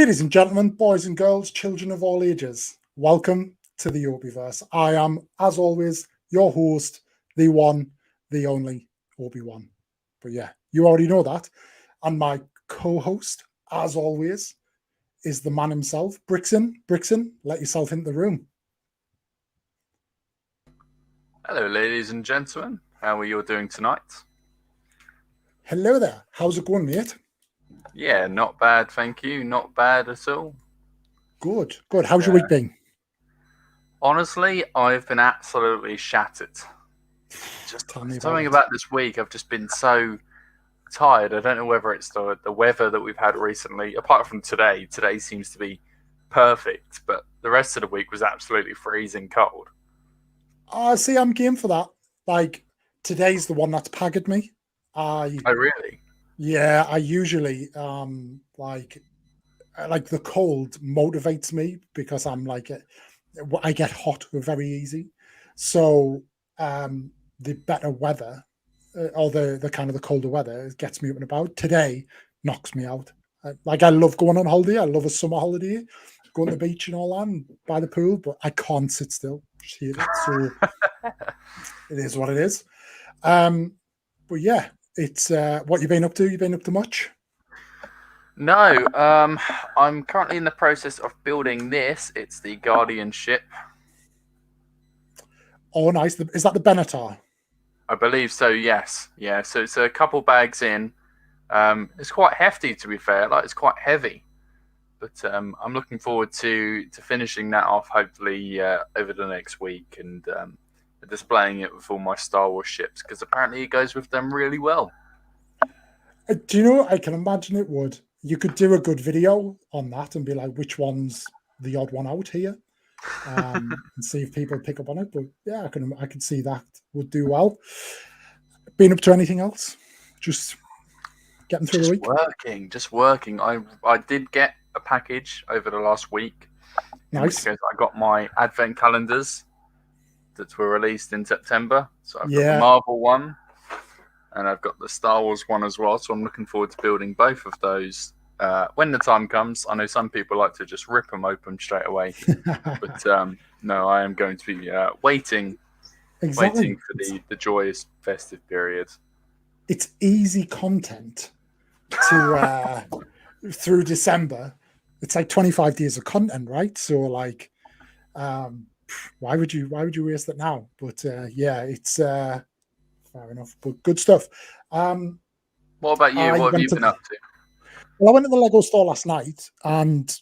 Ladies and gentlemen, boys and girls, children of all ages, welcome to the OPIE-VERSE. I am, as always, your host, the one, the only Obi-Wan. But yeah, you already know that. And my co-host, as always, is the man himself, Brixon. Brixon, let yourself into the room. Hello, ladies and gentlemen. How are you all doing tonight? Hello there. How's it going, mate? Yeah, not bad, thank you. Not bad at all. Good, good. How's your week been? Honestly, I've been absolutely shattered. Just Tell me something about about this week. I've just been so tired. I don't know whether it's the weather that we've had recently. Apart from today, today seems to be perfect, but the rest of the week was absolutely freezing cold. See, I'm game for that. Like, today's the one that's paggered me. Oh, really? Yeah, I usually like the cold motivates me because I'm like I get hot very easy. So the better weather or the kind of the colder weather gets me up and about. Today knocks me out. I love going on holiday. I love a summer holiday, going to the beach and all that, and by the pool, but I can't sit still. Just hate it. So it is what it is. But yeah, it's what you've been up to. You've been up to much? No, I'm currently in the process of building this. It's the Guardian ship. Oh, nice. Is that the Benatar? I believe so, yes. Yeah, so it's a couple bags in. It's quite hefty, to be fair. Like, it's quite heavy. But I'm looking forward to finishing that off, hopefully, over the next week and displaying it with all my Star Wars ships, because apparently it goes with them really well. Do you know, I can imagine it would. You could do a good video on that and be like, which one's the odd one out here? And see if people pick up on it. But yeah, I can see that would do well. Been up to anything else? Just getting through the week? Just working. I did get a package over the last week. Nice. I got my advent calendars that were released in September. So I've got the Marvel one and I've got the Star Wars one as well. So I'm looking forward to building both of those when the time comes. I know some people like to just rip them open straight away. But no, I am going to be waiting for the joyous festive period. It's easy content to through December. It's like 25 days of content, right? So like why would you waste it now? But yeah, it's fair enough, but good stuff. What about you? What have you been up to? Well, I went to the Lego store last night and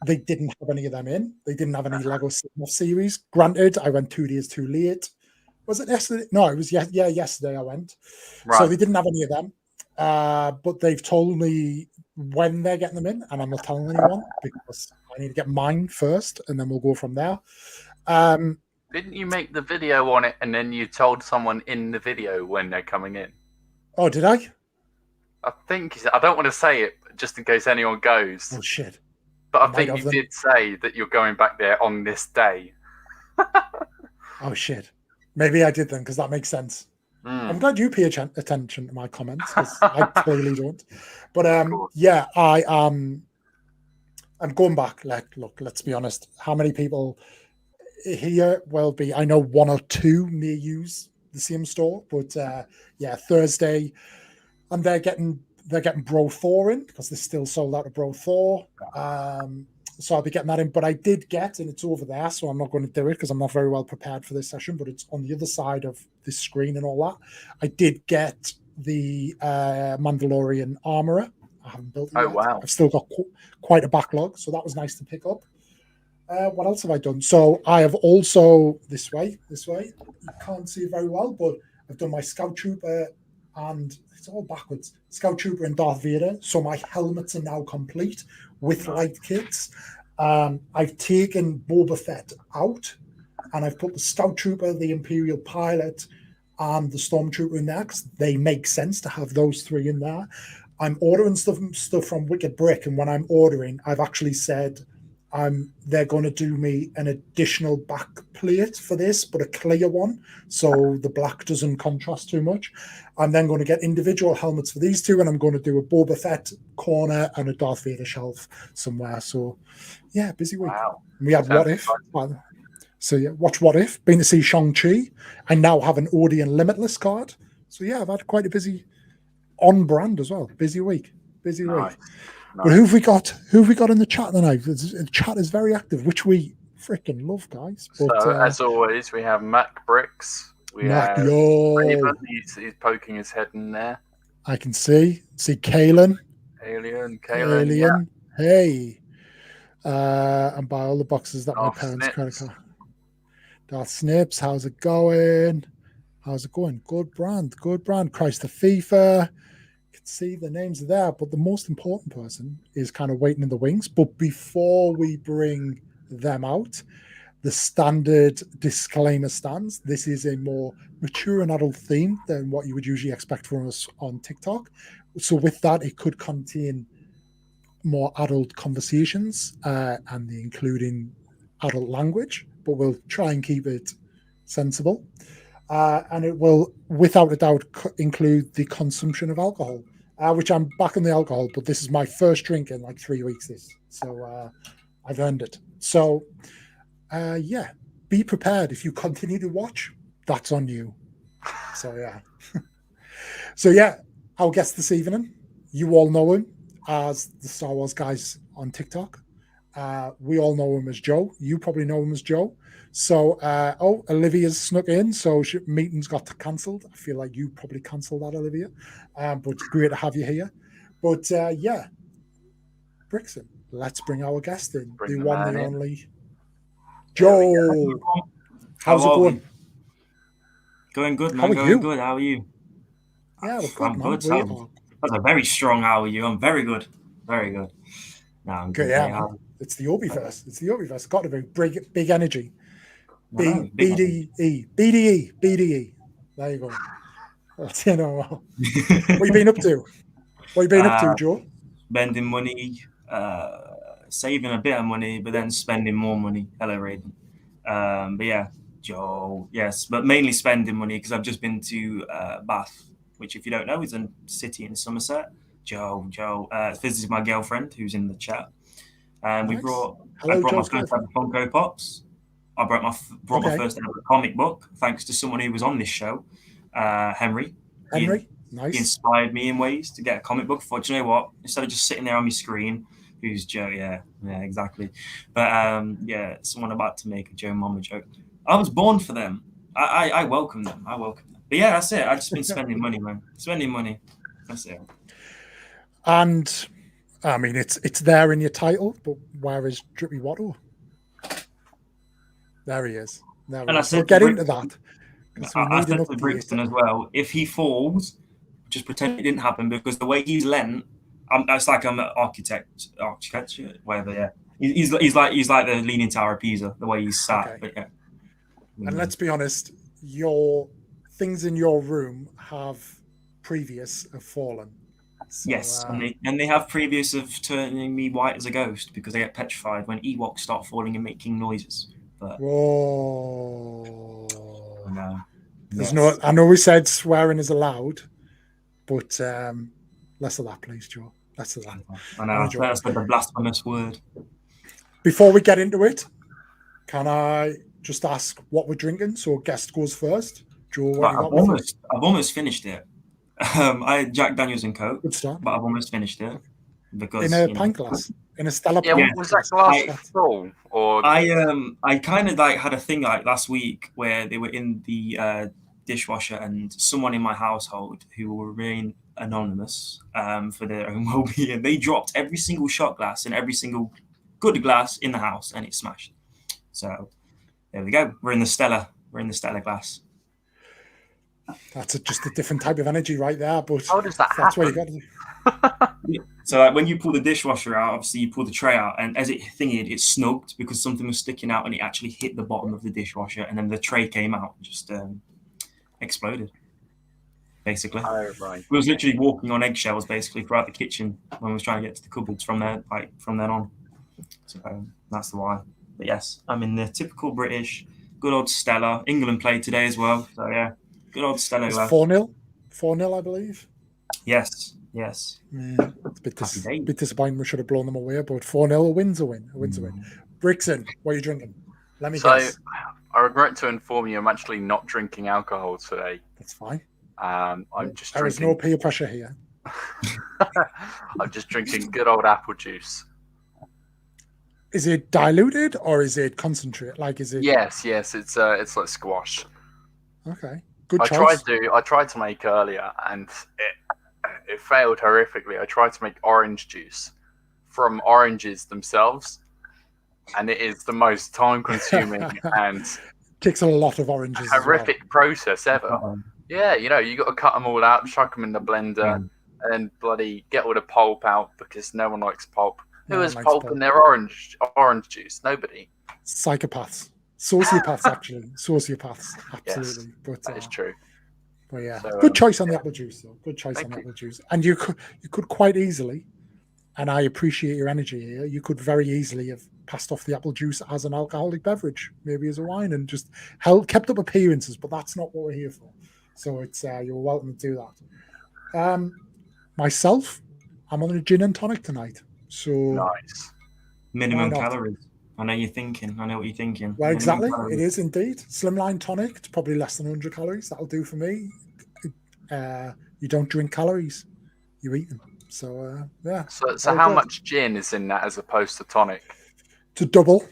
they didn't have any of them in. They didn't have any Lego series. Granted, I went 2 days too late. Was it yesterday? No, it was yesterday I went. Right. So they didn't have any of them. But they've told me when they're getting them in, and I'm not telling anyone because I need to get mine first, and then we'll go from there. Didn't you make the video on it, and then you told someone in the video when they're coming in? Oh, did I? I think I don't want to say it just in case anyone goes. Oh shit! But I think you did say that you're going back there on this day. Oh shit! Maybe I did then, because that makes sense. I'm glad you pay attention to my comments, because I clearly don't. But yeah, I'm going back. Like, look, let's be honest. How many people here will be? I know one or two may use the same store, but yeah, Thursday, and they're getting Bro 4 in because they're still sold out of Bro 4. So I'll be getting that in, but I did get, and it's over there, so I'm not going to do it because I'm not very well prepared for this session, but it's on the other side of this screen and all that. I did get the Mandalorian Armorer. I haven't built it yet. Wow. I've still got quite a backlog, so that was nice to pick up. What else have I done? So I have also, this way, you can't see it very well, but I've done my Scout Trooper, and it's all backwards, Scout Trooper and Darth Vader, so my helmets are now complete with light kits. I've taken Boba Fett out, and I've put the Scout Trooper, the Imperial Pilot, and the Stormtrooper in there, because they make sense to have those three in there. I'm ordering stuff from Wicked Brick, and when I'm ordering, I've actually said they're going to do me an additional back plate for this, but a clear one, so the black doesn't contrast too much. I'm then going to get individual helmets for these two, and I'm going to do a Boba Fett corner and a Darth Vader shelf somewhere. So, yeah, busy week. Wow. We had What If. So, yeah, watch What If. Been to see Shang-Chi. I now have an Odeon Limitless card. So, yeah, I've had quite a busy on brand as well. Busy week. Busy week. Nice. But who have we got? Who have we got in the chat tonight? The chat is very active, which we freaking love, guys. But, so as always, we have Mac Bricks. We have Raven. He's poking his head in there. I can see Kalen. Alien. Yeah. Hey. And buy all the boxes that Darth my parents Snips. credit card. Darth Snips, how's it going? Good brand. Christ the FIFA. Can see the names are there, but the most important person is kind of waiting in the wings. But before we bring them out, the standard disclaimer stands. This is a more mature and adult theme than what you would usually expect from us on TikTok. So with that, it could contain more adult conversations and including adult language, but we'll try and keep it sensible. And it will, without a doubt, include the consumption of alcohol, which I'm back on the alcohol, but this is my first drink in like 3 weeks. So I've earned it. So, yeah, be prepared. If you continue to watch, that's on you. So, yeah. So, yeah, our guest this evening, you all know him as the Star Wars guys on TikTok. We all know him as Joe. You probably know him as Joe. So, Olivia's snuck in, so meeting's got cancelled. I feel like you probably cancelled that, Olivia. But it's great to have you here. But, yeah, Brixton, let's bring our guest in. The one, the only, Joe. How's it going? Going good, man. Going good. How are you? Yeah, we're good, I'm good. That's a very strong how are you. I'm very good. Very good. No, I'm good. Yeah, it's the OPIE-VERSE. Got to be big energy. BDE. There you go. What you been up to? Joe? Spending money, saving a bit of money, but then spending more money. Hello, Raiden. But yeah, Joe. Yes, but mainly spending money because I've just been to Bath, which, if you don't know, is a city in Somerset. Joe visited my girlfriend who's in the chat, and nice. I brought my first ever Funko Pops. I brought my first ever comic book, thanks to someone who was on this show, Henry. Nice. He inspired me in ways to get a comic book. I thought, you know what? Instead of just sitting there on my screen, who's Joe? Yeah, exactly. But yeah, someone about to make a Joe Mama joke. I was born for them. I welcome them. But yeah, that's it. I've just been spending money, man. Spending money. That's it. And I mean, it's there in your title, but where is Drippy Watto? There he is. And I said, we'll get into that. I said to Brixton as well, if he falls, just pretend it didn't happen, because the way he's lent, it's like I'm an architecture, whatever. Yeah, he's like the Leaning Tower of Pisa, the way he's sat. Okay. But yeah. And let's be honest, your things in your room have fallen. So, yes, and they have previous of turning me white as a ghost because I get petrified when Ewoks start falling and making noises. But whoa! No, there's no. I know we said swearing is allowed, but less of that, please, Joe. Less of that. I know. That's the blasphemous word. Before we get into it, can I just ask what we're drinking? So guest goes first. Joe, I've almost finished it. I had Jack Daniels and Coke, but I've almost finished it because in a pint glass, in a Stella. Yeah, was that glass full? Or I kind of like had a thing like last week where they were in the dishwasher, and someone in my household who will remain anonymous for their own well-being, they dropped every single shot glass and every single good glass in the house, and it smashed. So there we go. We're in the Stella glass. That's just a different type of energy right there. But how does that happen? That's what you got to do. So like, when you pull the dishwasher out, obviously you pull the tray out, and as it snugged because something was sticking out, and it actually hit the bottom of the dishwasher, and then the tray came out and just exploded. Basically, right. We was literally walking on eggshells basically throughout the kitchen when we was trying to get to the cupboards from then on. So That's the why. But yes, I'm in the typical British, good old Stella. England played today as well. So yeah, good old Stella. It's 4-0. 4-0, I believe. Yes. Yeah, it's a bit disappointing. We should have blown them away, but 4-0, a win's a win. A win's a win. Brixton, what are you drinking? Let me guess. I regret to inform you, I'm actually not drinking alcohol today. That's fine. I'm just there drinking. Is no peer pressure here. I'm just drinking good old apple juice. Is it diluted or is it concentrate? Like, is it? Yes. It's like squash. Okay, good choice. I tried to make earlier, and it failed horrifically. I tried to make orange juice from oranges themselves, and it is the most time-consuming and takes a lot of oranges. Horrific process ever. Yeah, you got to cut them all out, chuck them in the blender, and then bloody get all the pulp out because no one likes pulp. Who has pulp in their orange juice? Nobody. Psychopaths, sociopaths, actually, sociopaths. Absolutely, yes, but that is true. But yeah, so, good choice on the apple juice, though. Good choice on the apple juice, and you could quite easily, and I appreciate your energy here. You could very easily have passed off the apple juice as an alcoholic beverage, maybe as a wine, and just kept up appearances. But that's not what we're here for. So it's you're welcome to do that. Myself, I'm on a gin and tonic tonight. So nice. Minimum calories. I know what you're thinking. Well, exactly. It is indeed. Slimline tonic. It's probably less than 100 calories. That'll do for me. You don't drink calories. You eat them. So, yeah. So how much gin is in that as opposed to tonic? To double.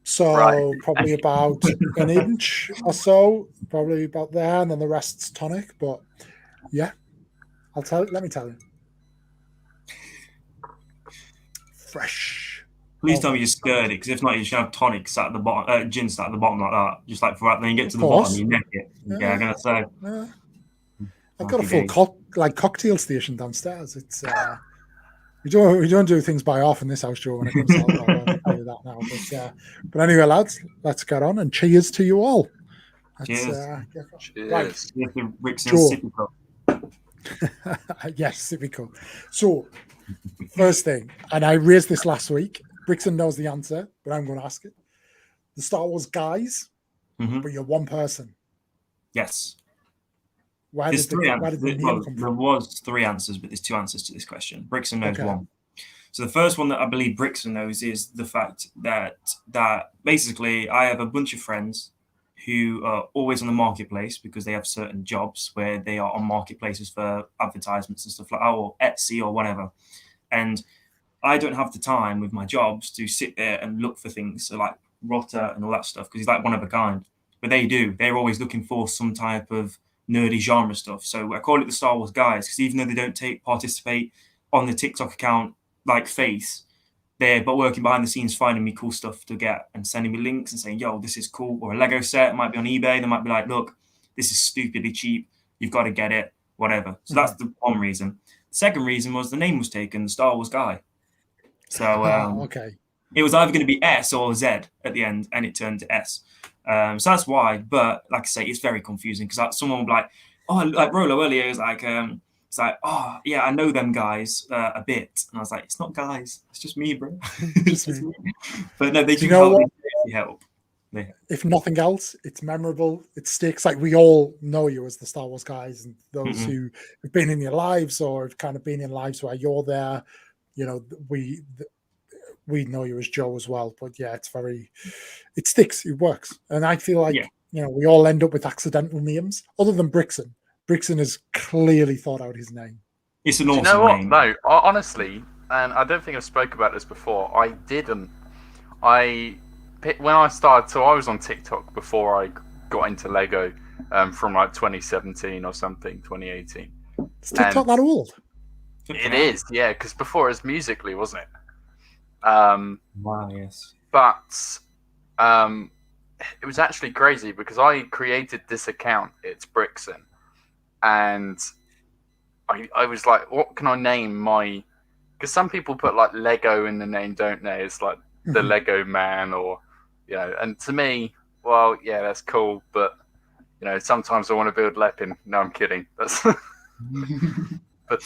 So probably about an inch or so. Probably about there. And then the rest's tonic. But, yeah. Let me tell you. Fresh. Please tell me you're scared it, because if not, you should have tonic sat at the bottom, gin sat at the bottom like that. Just like for that, then you get to the bottom, you neck it. Yeah, I'm gonna say. Yeah. I've got a full cocktail station downstairs. It's we don't do things by half in this house, Joe. When it comes to alcohol, I'll tell you that now. But anyway, lads, let's get on and cheers to you all. Cheers. Cheers. Right. Sippy cup. Yes, sippy cup. So. First thing, and I raised this last week. Brixton knows the answer, but I'm going to ask it. The Star Wars guys, but you're one person. Yes. Where did the name come from? There was 3 answers, but there's 2 answers to this question. Brixton knows one. So the first one that I believe Brixton knows is the fact that basically I have a bunch of friends who are always on the marketplace because they have certain jobs where they are on marketplaces for advertisements and stuff like that, or Etsy or whatever. And I don't have the time with my jobs to sit there and look for things, so like Rotter and all that stuff, because he's like one of a kind. But they do. They're always looking for some type of nerdy genre stuff. So I call it the Star Wars guys, because even though they don't participate on the TikTok account like Face, they're but working behind the scenes, finding me cool stuff to get and sending me links and saying, yo, this is cool. Or a Lego set, it might be on eBay. They might be like, look, this is stupidly cheap. You've got to get it, whatever. So that's the one reason. The second reason was the name was taken, the Star Wars guy. So it was either going to be S or Z at the end, and it turned to S. So that's why. But like I say, it's very confusing because someone would be like, oh, like Rolo earlier was like, it's like, oh, yeah, I know them guys a bit. And I was like, it's not guys. It's just me, bro. It's just me. But no, they do help. If nothing else, it's memorable. It sticks. Like, we all know you as the Star Wars guys, and those who have been in your lives or have kind of been in lives where you're there, we know you as Joe as well. But yeah, it sticks. It works. And I feel like, we all end up with accidental names other than Brixton. Brixton has clearly thought out his name. It's an awesome name. No, honestly, and I don't think I've spoke about this before. I didn't. When I started, so I was on TikTok before I got into Lego, from like 2017 or something, 2018. Is TikTok that old? It is, yeah, because before it was Musical.ly, wasn't it? Wow, yes. But it was actually crazy because I created this account. It's Brixton. And I was like, what can I name my... Because some people put like Lego in the name, don't they? It's like the Lego Man or, and to me, well, yeah, that's cool. But, sometimes I want to build Lepin. No, I'm kidding. That's But,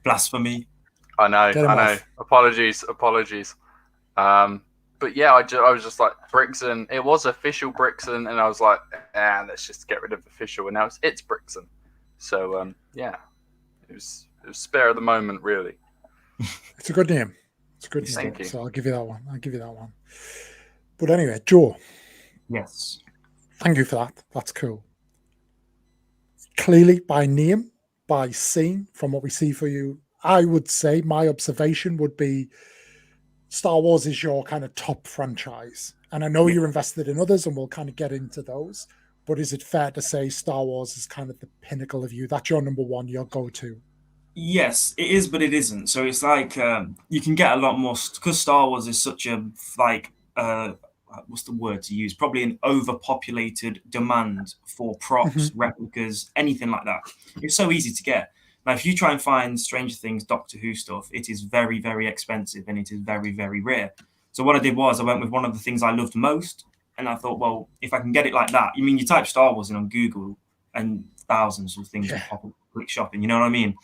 blasphemy. I know. Apologies. but yeah, I was just like Brixton. It was official Brixton, and I was like, let's just get rid of official, and now it's Brixton. So yeah, it was spare of the moment, really. It's a good name. It's a good name. Thank you. So I'll give you that one. But anyway, Joe. Yes. Thank you for that. That's cool. Clearly, by name, by scene, from what we see for you, I would say my observation would be Star Wars is your kind of top franchise. And I know you're invested in others, and we'll kind of get into those. But is it fair to say Star Wars is kind of the pinnacle of you? That's your number one, your go-to? Yes, it is, but it isn't. So it's like you can get a lot more because Star Wars is such a what's the word to use? Probably an overpopulated demand for props, replicas, anything like that. It's so easy to get. Now, if you try and find Stranger Things, Doctor Who stuff, it is very, very expensive and it is very, very rare. So what I did was I went with one of the things I loved most, and I thought, well, if I can get it like that, you type Star Wars in on Google and thousands of things will pop up, click shopping. You know what I mean?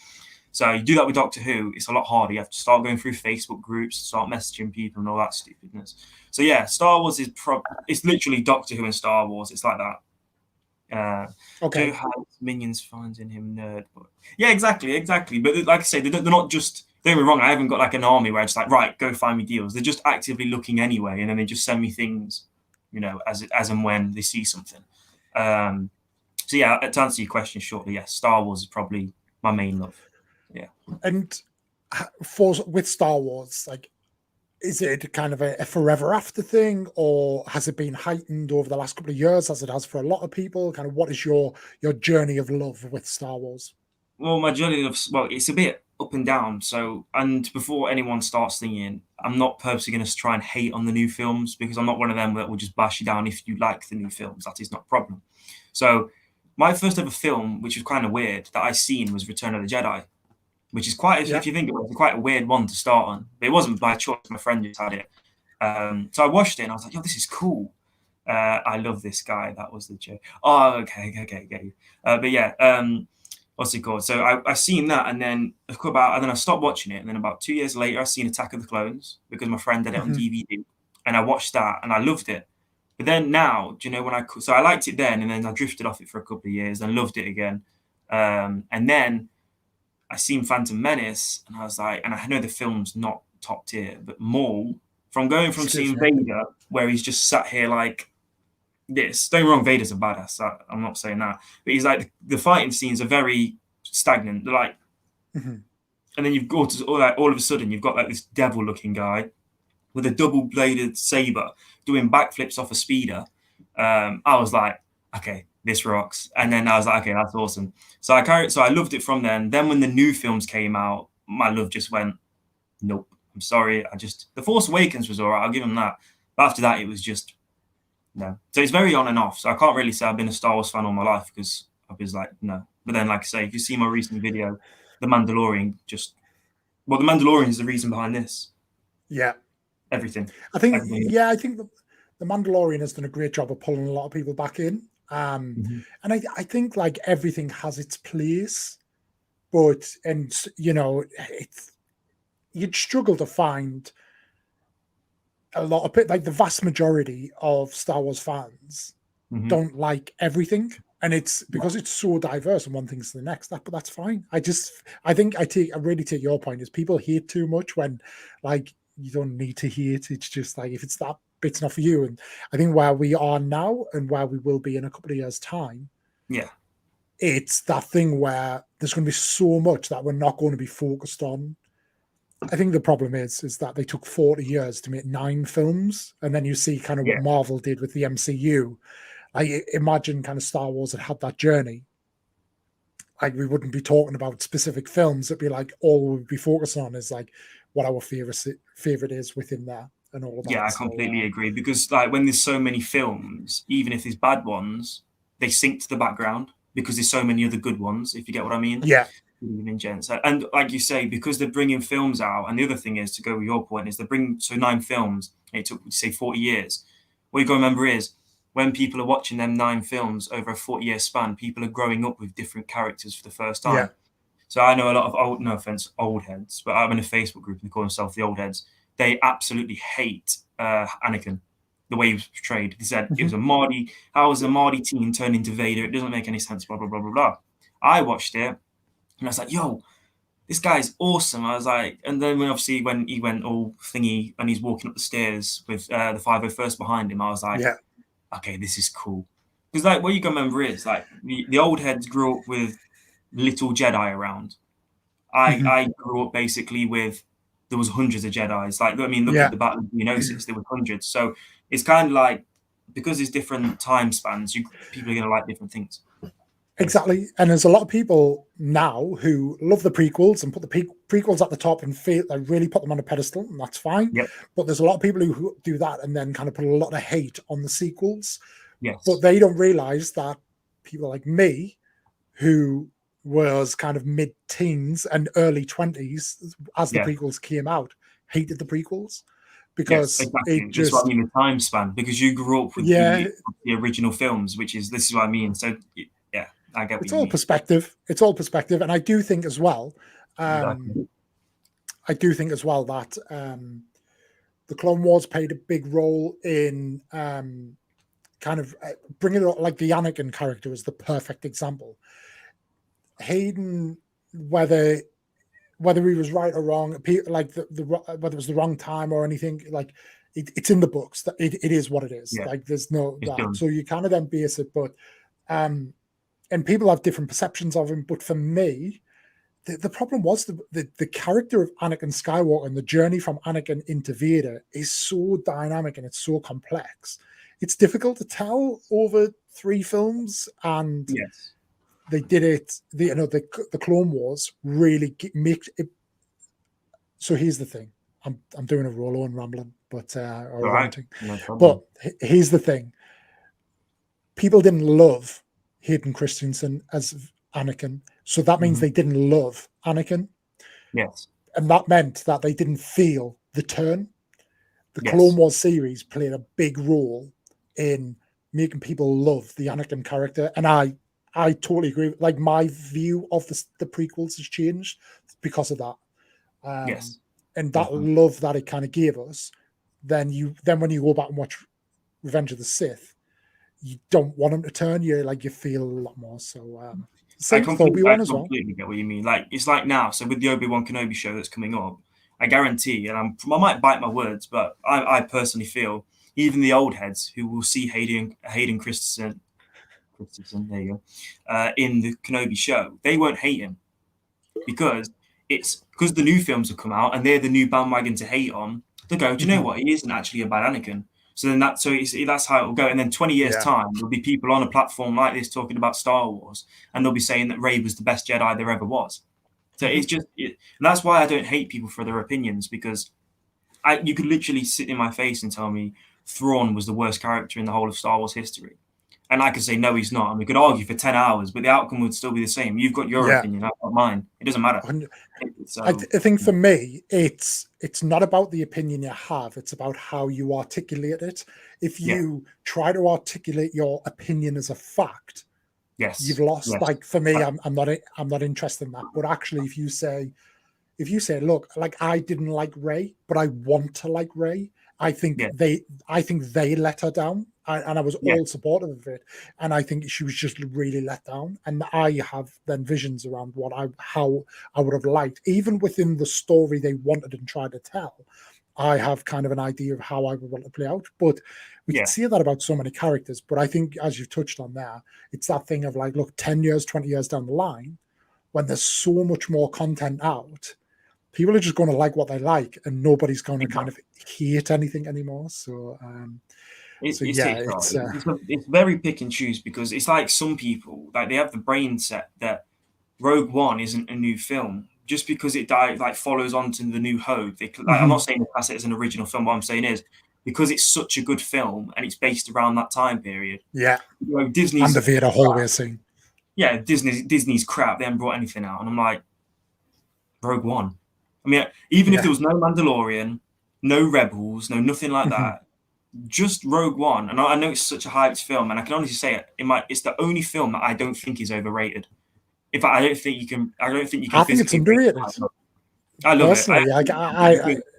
So you do that with Doctor Who, it's a lot harder. You have to start going through Facebook groups, start messaging people and all that stupidness. So yeah, Star Wars is it's literally Doctor Who and Star Wars. It's like that. Okay. Joe has minions finding him nerd. But yeah, exactly. But like I say, they're not just, don't get me wrong, I haven't got like an army where it's like, right, go find me deals. They're just actively looking anyway, and then they just send me things, as and when they see something. So yeah, to answer your question shortly, yes, Star Wars is probably my main love. Yeah. And with Star Wars, like, is it kind of a forever after thing, or has it been heightened over the last couple of years, as it has for a lot of people? Kind of, what is your journey of love with Star Wars? Well, my journey of it's a bit up and down. So, and before anyone starts thinking, I'm not purposely going to try and hate on the new films, because I'm not one of them that will just bash you down if you like the new films. That is not a problem. So, my first ever film, which was kind of weird, that I seen was Return of the Jedi, which is quite, if you think about it, it's quite a weird one to start on. But it wasn't by choice. My friend just had it. So I watched it and I was like, yo, this is cool. I love this guy. That was the joke. Oh, okay, get you. But yeah, what's it called? So I seen that, and then I stopped watching it. And then about 2 years later, I seen Attack of the Clones, because my friend had it on DVD. And I watched that and I loved it. But then now, do you know, so I liked it then, and then I drifted off it for a couple of years and loved it again. And then I seen Phantom Menace, and I was like, and I know the film's not top tier, but Maul, from seeing Vader, where he's just sat here like this. Don't get me wrong, Vader's a badass. I'm not saying that, but he's like, the fighting scenes are very stagnant. They're like, and then you've got to all of a sudden you've got like this devil-looking guy with a double-bladed saber doing backflips off a speeder. I was like, okay, this rocks. And then I was like, okay, that's awesome. So I loved it from then. Then when the new films came out, my love just went, nope, I'm sorry. The Force Awakens was all right, I'll give them that. But after that, it was just, no. So it's very on and off. So I can't really say I've been a Star Wars fan all my life, because I was like, no. But then, like I say, if you see my recent video, The Mandalorian, the Mandalorian is the reason behind this. Yeah. Everything. I think the Mandalorian has done a great job of pulling a lot of people back in. And I think like everything has its place, but you'd struggle to find a lot of it. Like the vast majority of Star Wars fans don't like everything, and it's because it's so diverse and one thing's to the next. But that's fine. I really take your point, is people hate too much when, like, you don't need to hate. It's just like, if it's that bit's not for you. And I think where we are now and where we will be in a couple of years' time, it's that thing where there's going to be so much that we're not going to be focused on. I think the problem is that they took 40 years to make 9 films, and then you see kind of what Marvel did with the MCU. I imagine kind of Star Wars had that journey. Like, we wouldn't be talking about specific films. It'd be like, all we'd be focusing on is like what our favorite is within there. And all of that. Yeah, I completely agree, because like when there's so many films, even if there's bad ones, they sink to the background because there's so many other good ones, if you get what I mean. Yeah. And like you say, because they're bringing films out, and the other thing is, to go with your point, is they bring 9 films, and it took, say, 40 years. What you got to remember is, when people are watching them 9 films over a 40-year span, people are growing up with different characters for the first time. Yeah. So I know a lot of old heads, but I'm in a Facebook group and they call themselves the old heads. They absolutely hate Anakin, the way he was portrayed. He said it was a Mardi. How was a Mardi teen turned into Vader? It doesn't make any sense. Blah blah blah blah blah. I watched it and I was like, yo, this guy's awesome. I was like, and then obviously when he went all thingy and he's walking up the stairs with the 501st behind him, I was like, okay, this is cool. Because like what you gotta remember is like the old heads grew up with little Jedi around. I grew up basically with there was hundreds of Jedis. Like I mean, look at the Battle of Geonosis, there were hundreds. So it's kind of like because there's different time spans, people are gonna like different things. Exactly. And there's a lot of people now who love the prequels and put the prequels at the top and feel they really put them on a pedestal, and that's fine. Yep. But there's a lot of people who do that and then kind of put a lot of hate on the sequels. Yes. But they don't realize that people like me, who was kind of mid-teens and early 20s as the prequels came out, hated the prequels. Because it just, that's what I mean, the time span, because you grew up with the original films, this is what I mean. So yeah, I get what it's you all mean. perspective. It's all perspective. And I do think as well, that the Clone Wars played a big role in kind of bringing it up, like the Anakin character is the perfect example. Hayden, whether he was right or wrong, like whether it was the wrong time or anything, like it's in the books that it is what it is. Like there's no that. So you kind of then base it, but and people have different perceptions of him. But for me, the problem was the character of Anakin Skywalker and the journey from Anakin into Vader is so dynamic and it's so complex. It's difficult to tell over 3 films, and they did it. The Clone Wars really make it. So here's the thing. I'm doing a roll and rambling, but or ranting. No, but here's the thing. People didn't love Hayden Christensen as Anakin, so that means they didn't love Anakin. Yes, and that meant that they didn't feel the turn. The Clone Wars series played a big role in making people love the Anakin character, and I totally agree. Like my view of the prequels has changed because of that. And that love that it kind of gave us. Then when you go back and watch Revenge of the Sith, you don't want them to turn. You feel a lot more. So I completely get what you mean. Like it's like now. So with the Obi-Wan Kenobi show that's coming up, I guarantee, and I might bite my words, but I personally feel even the old heads who will see Hayden Christensen, there you go, in the Kenobi show, they won't hate him because the new films have come out and they're the new bandwagon to hate on. They'll go, do you know what? He isn't actually a bad Anakin. So then that's how it will go. And then 20 years time, there'll be people on a platform like this talking about Star Wars, and they'll be saying that Rey was the best Jedi there ever was. So it's just, and that's why I don't hate people for their opinions, because you could literally sit in my face and tell me Thrawn was the worst character in the whole of Star Wars history. And I could say, no, he's not. And we could argue for 10 hours, but the outcome would still be the same. You've got your opinion, I've got mine. It doesn't matter. So, I think for me, it's not about the opinion you have. It's about how you articulate it. If you try to articulate your opinion as a fact, you've lost. Like for me, I'm not interested in that. But actually, if you say, look, like I didn't like Rey, but I want to like Rey, I think they let her down, and I was all supportive of it. And I think she was just really let down. And I have then visions around how I would have liked, even within the story they wanted and tried to tell. I have kind of an idea of how I would want to play out. But we can see that about so many characters. But I think, as you've touched on there, it's that thing of like, look, 10 years, 20 years down the line, when there's so much more content out, people are just going to like what they like, and nobody's going to kind of hate anything anymore. So, it's very pick and choose, because it's like some people, like they have the brain set that Rogue One isn't a new film just because it follows on to the New Hope. I'm not saying the class it as an original film. What I'm saying is because it's such a good film and it's based around that time period. Yeah, Disney's and the Vader hallway scene. Yeah, Disney's crap. They haven't brought anything out, and I'm like, Rogue One. I mean, even if there was no Mandalorian, no Rebels, no nothing like that, just Rogue One. And I know it's such a hyped film, and I can honestly say it's the only film that I don't think is overrated. In fact, I don't think you can. I think it's underrated. I love personally, it. I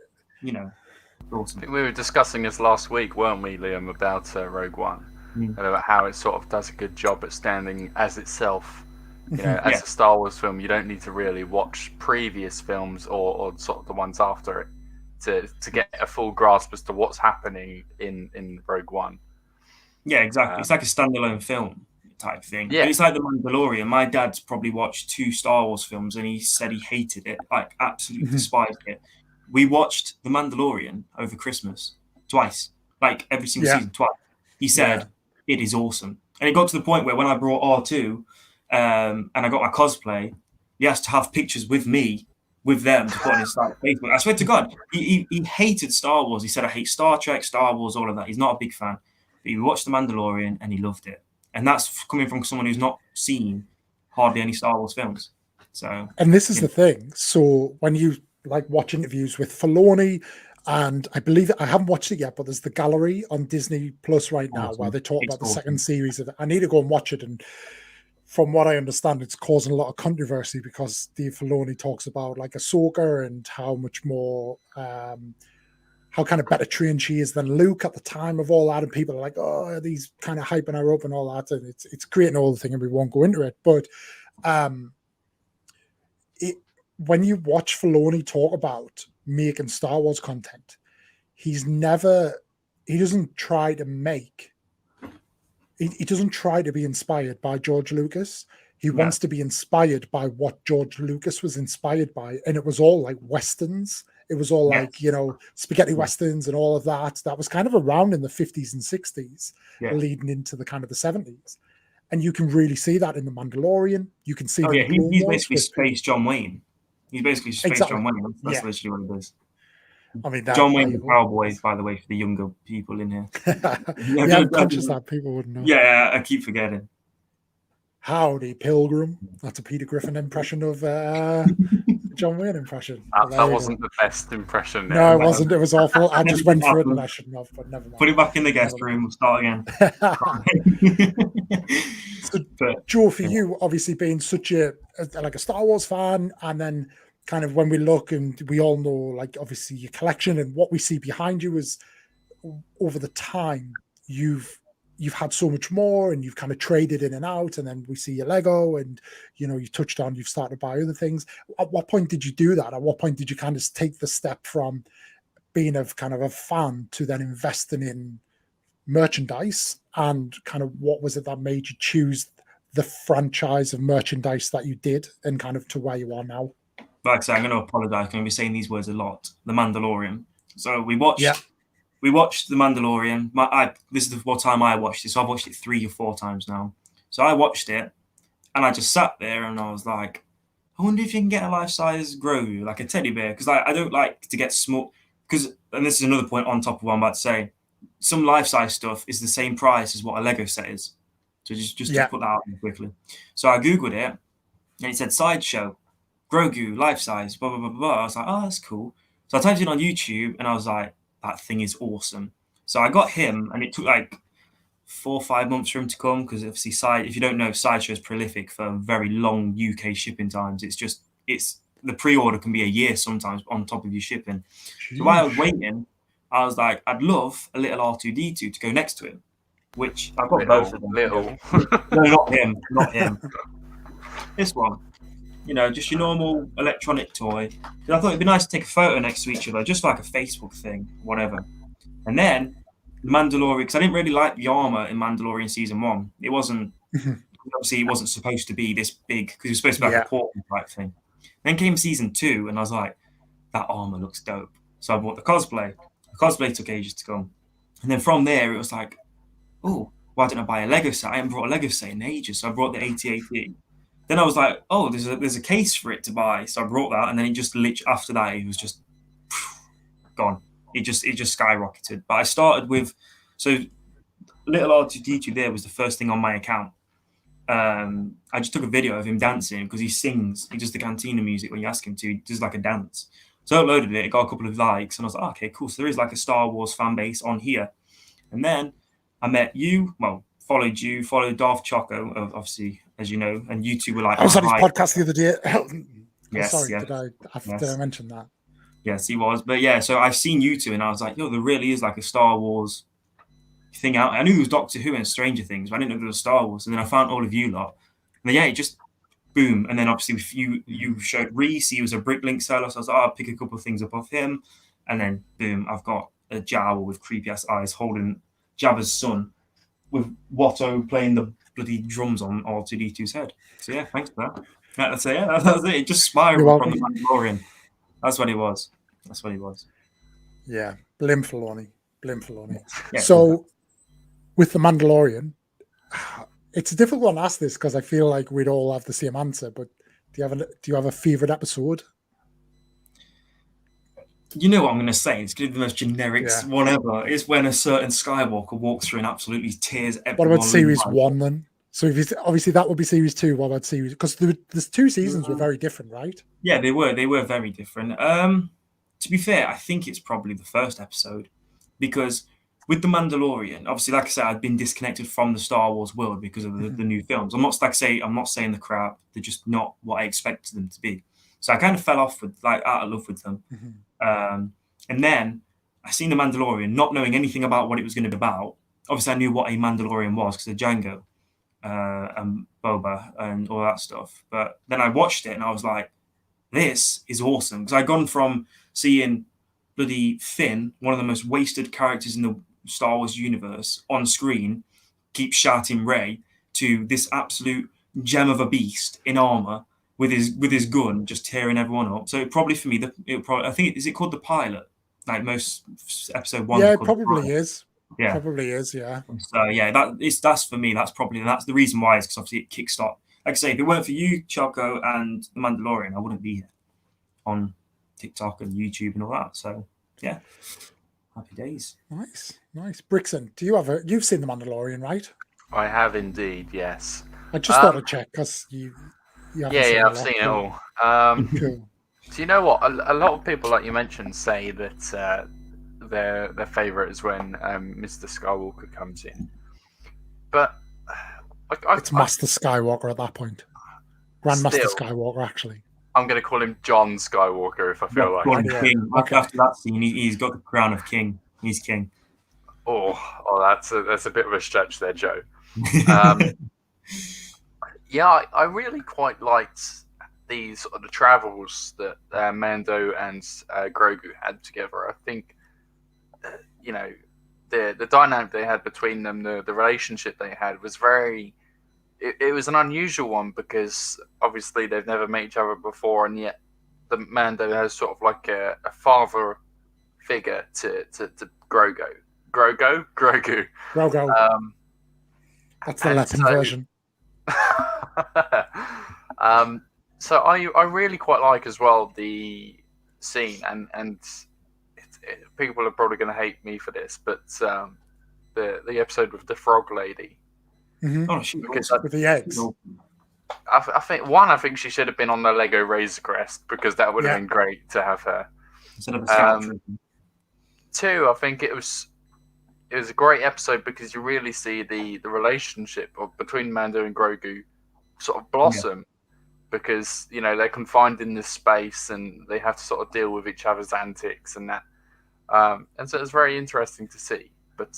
Awesome. I think we were discussing this last week, weren't we, Liam, about Rogue One, and about how it sort of does a good job at standing as itself. You know, as a Star Wars film, you don't need to really watch previous films or sort of the ones after it to get a full grasp as to what's happening in Rogue One. Yeah, exactly. It's like a standalone film type thing. Yeah. It's like The Mandalorian. My dad's probably watched 2 Star Wars films and he said he hated it, like absolutely despised it. We watched The Mandalorian over Christmas twice, like every single season twice. He said it is awesome. And it got to the point where when I brought R2 and I got my cosplay, he has to have pictures with me, with them to put on his Facebook. I swear to God, he hated Star Wars. He said, I hate Star Trek, Star Wars, all of that. He's not a big fan. But he watched The Mandalorian and he loved it. And that's coming from someone who's not seen hardly any Star Wars films. So, and this is the thing. So when you like watch interviews with Filoni, and I believe I haven't watched it yet, but there's the gallery on Disney Plus right now where they talk about the second series of it. I need to go and watch it. And from what I understand, it's causing a lot of controversy because Dave Filoni talks about like Ahsoka and how much more, how kind of better trained she is than Luke at the time of all that. And people are like, oh, these kind of hyping her up and all that. And it's creating all the thing and we won't go into it. But when you watch Filoni talk about making Star Wars content, he doesn't try to be inspired by George Lucas. He wants to be inspired by what George Lucas was inspired by. And it was all like Westerns. It was all like, you know, spaghetti Westerns and all of that. That was kind of around in the 50s and 60s, leading into the kind of the 70s. And you can really see that in The Mandalorian. You can see he's basically Space John Wayne. He's basically Space John Wayne. That's literally what it is. I mean, John Wayne's a cowboy, by the way, for the younger people in here. I'm conscious that people wouldn't know. Yeah, I keep forgetting. Howdy, Pilgrim. That's a Peter Griffin impression of John Wayne impression. That wasn't the best impression. No, it wasn't. It was awful. I just went for it and I shouldn't have, but never mind. Put it back in the guest room. We'll start again. So, Joe, for you, obviously being such a Star Wars fan, and then kind of when we look and we all know, like, obviously your collection and what we see behind you is over the time you've had so much more and you've kind of traded in and out, and then we see your Lego and, you know, you touched on, you've started to buy other things. At what point did you do that? At what point did you kind of take the step from being a fan to then investing in merchandise, and kind of what was it that made you choose the franchise of merchandise that you did and kind of to where you are now? Like I say, I'm going to apologize. I'm going to be saying these words a lot. The Mandalorian. So we watched The Mandalorian. This is what time I watched it. So I've watched it 3 or 4 times now. So I watched it and I just sat there and I was like, I wonder if you can get a life-size Grogu, like a teddy bear. Because I don't like to get small. And this is another point on top of what I'm about to say. Some life-size stuff is the same price as what a Lego set is. So just to put that out there quickly. So I Googled it and it said Sideshow, Grogu, life-size, blah, blah, blah, blah. I was like, oh, that's cool. So I typed it on YouTube and I was like, that thing is awesome. So I got him and it took like 4 or 5 months for him to come, because obviously if you don't know, Sideshow is prolific for very long UK shipping times. It's the pre-order can be a year sometimes on top of your shipping. Jeez. So while I was waiting, I was like, I'd love a little R2-D2 to go next to him, which I've got both of them. No, not him. This one. You know, just your normal electronic toy. I thought it'd be nice to take a photo next to each other, just like a Facebook thing, whatever. And then the Mandalorian, because I didn't really like the armor in Mandalorian season 1. It wasn't, obviously, it wasn't supposed to be this big, because it was supposed to be like a portal type thing. Then came season 2, and I was like, that armor looks dope. So I bought the cosplay. The cosplay took ages to come. And then from there, it was like, oh, why didn't I buy a Lego set? I haven't brought a Lego set in ages. So I brought the AT-AT. Then I was like, oh, there's a case for it to buy. So I brought that. And then it just literally, after that, it was just gone. It just skyrocketed. But I started with, so little R2-D2 there was the first thing on my account. I just took a video of him dancing because he sings. He does the cantina music when you ask him to. He does like a dance. So I uploaded it. It got a couple of likes. And I was like, oh, okay, cool. So there is like a Star Wars fan base on here. And then I met you. Well, followed Darth Choco, obviously, as you know. And you two were like... I was on his podcast the other day. Yes, sorry, yes. did I mention that? Yes, he was. But yeah, so I've seen you two, and I was like, yo, there really is like a Star Wars thing out. I knew it was Doctor Who and Stranger Things, but I didn't know there was Star Wars. And then I found all of you lot. And then, yeah, it just boom. And then obviously you showed Reese. He was a Bricklink seller. So I was like, I'll pick a couple of things up off him. And then boom, I've got a Jawa with creepy ass eyes holding Jabba's son with Watto playing the bloody drums on R2D2's head. So yeah, thanks for that. That's it. Yeah, that's it. It just spiraled from the Mandalorian. That's what it was. Yeah, Blim Filoni. Yeah, So, with the Mandalorian, it's a difficult one to ask this because I feel like we'd all have the same answer. But do you have a favorite episode? You know what I'm going to say? It's going to be the most generic one ever. It's when a certain Skywalker walks through and absolutely tears everyone. What about series 1 then? So obviously that would be series 2. What about series? Because there's 2 seasons were very different, right? Yeah, they were very different. To be fair, I think it's probably the first episode because with the Mandalorian, obviously, like I said, I've been disconnected from the Star Wars world because of the new films. I'm not saying the crap. They're just not what I expected them to be. So I kind of fell off out of love with them. And then I seen the Mandalorian, not knowing anything about what it was going to be about. Obviously, I knew what a Mandalorian was because of Django and Boba and all that stuff. But then I watched it and I was like, this is awesome. Because I'd gone from seeing bloody Finn, one of the most wasted characters in the Star Wars universe, on screen, keep shouting Rey, to this absolute gem of a beast in armor with his gun just tearing everyone up. So probably for me, I think is it called the pilot? Like most episode 1. Yeah, it probably is. Yeah, probably is. Yeah. So yeah, that's for me. That's the reason why is because obviously it kickstart. Like I say, if it weren't for you, Choco, and the Mandalorian, I wouldn't be here on TikTok and YouTube and all that. So yeah, happy days. Nice. Brixton, you've seen the Mandalorian, right? I have indeed. Yes. I just thought I'd check because you. Yeah, I've seen it all. Cool. Do you know what? A lot of people, like you mentioned, say that their favorite is when Mr. Skywalker comes in, but it's Master Skywalker at that point. Grandmaster Skywalker, actually. I'm going to call him John Skywalker if I feel like. King. Okay. After that scene, he's got the crown of king. He's king. Oh, that's a bit of a stretch there, Joe. Yeah, I really quite liked these sort of the travels that Mando and Grogu had together. I think, the dynamic they had between them, the relationship they had was it was an unusual one because obviously they've never met each other before, and yet the Mando has sort of like a father figure to Grogu. That's the Latin version. So I really quite like as well the scene, and people are probably going to hate me for this, but the episode with the frog lady. Mm-hmm. Oh, she with the eggs. I think she should have been on the Lego Razor Crest because that would have been great to have her. Instead of a 2, I think it was a great episode because you really see the relationship between Mando and Grogu sort of blossom because they're confined in this space and they have to sort of deal with each other's antics and that, and so it's very interesting to see. But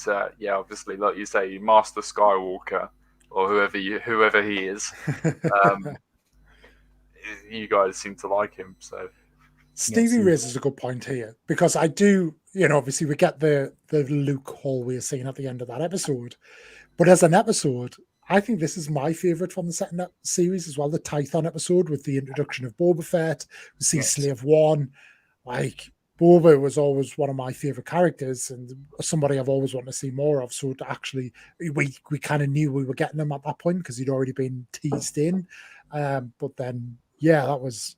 obviously, like you say, Master Skywalker or whoever he is, you guys seem to like him. So Stevie raises a good point here because I do, obviously we get the Luke hallway scene at the end of that episode, but as an episode, I think this is my favorite from the second series as well. The Tython episode with the introduction of Boba Fett. We see Slave One. Like, Boba was always one of my favorite characters and somebody I've always wanted to see more of. So to actually, we kind of knew we were getting him at that point because he'd already been teased in. But then, that was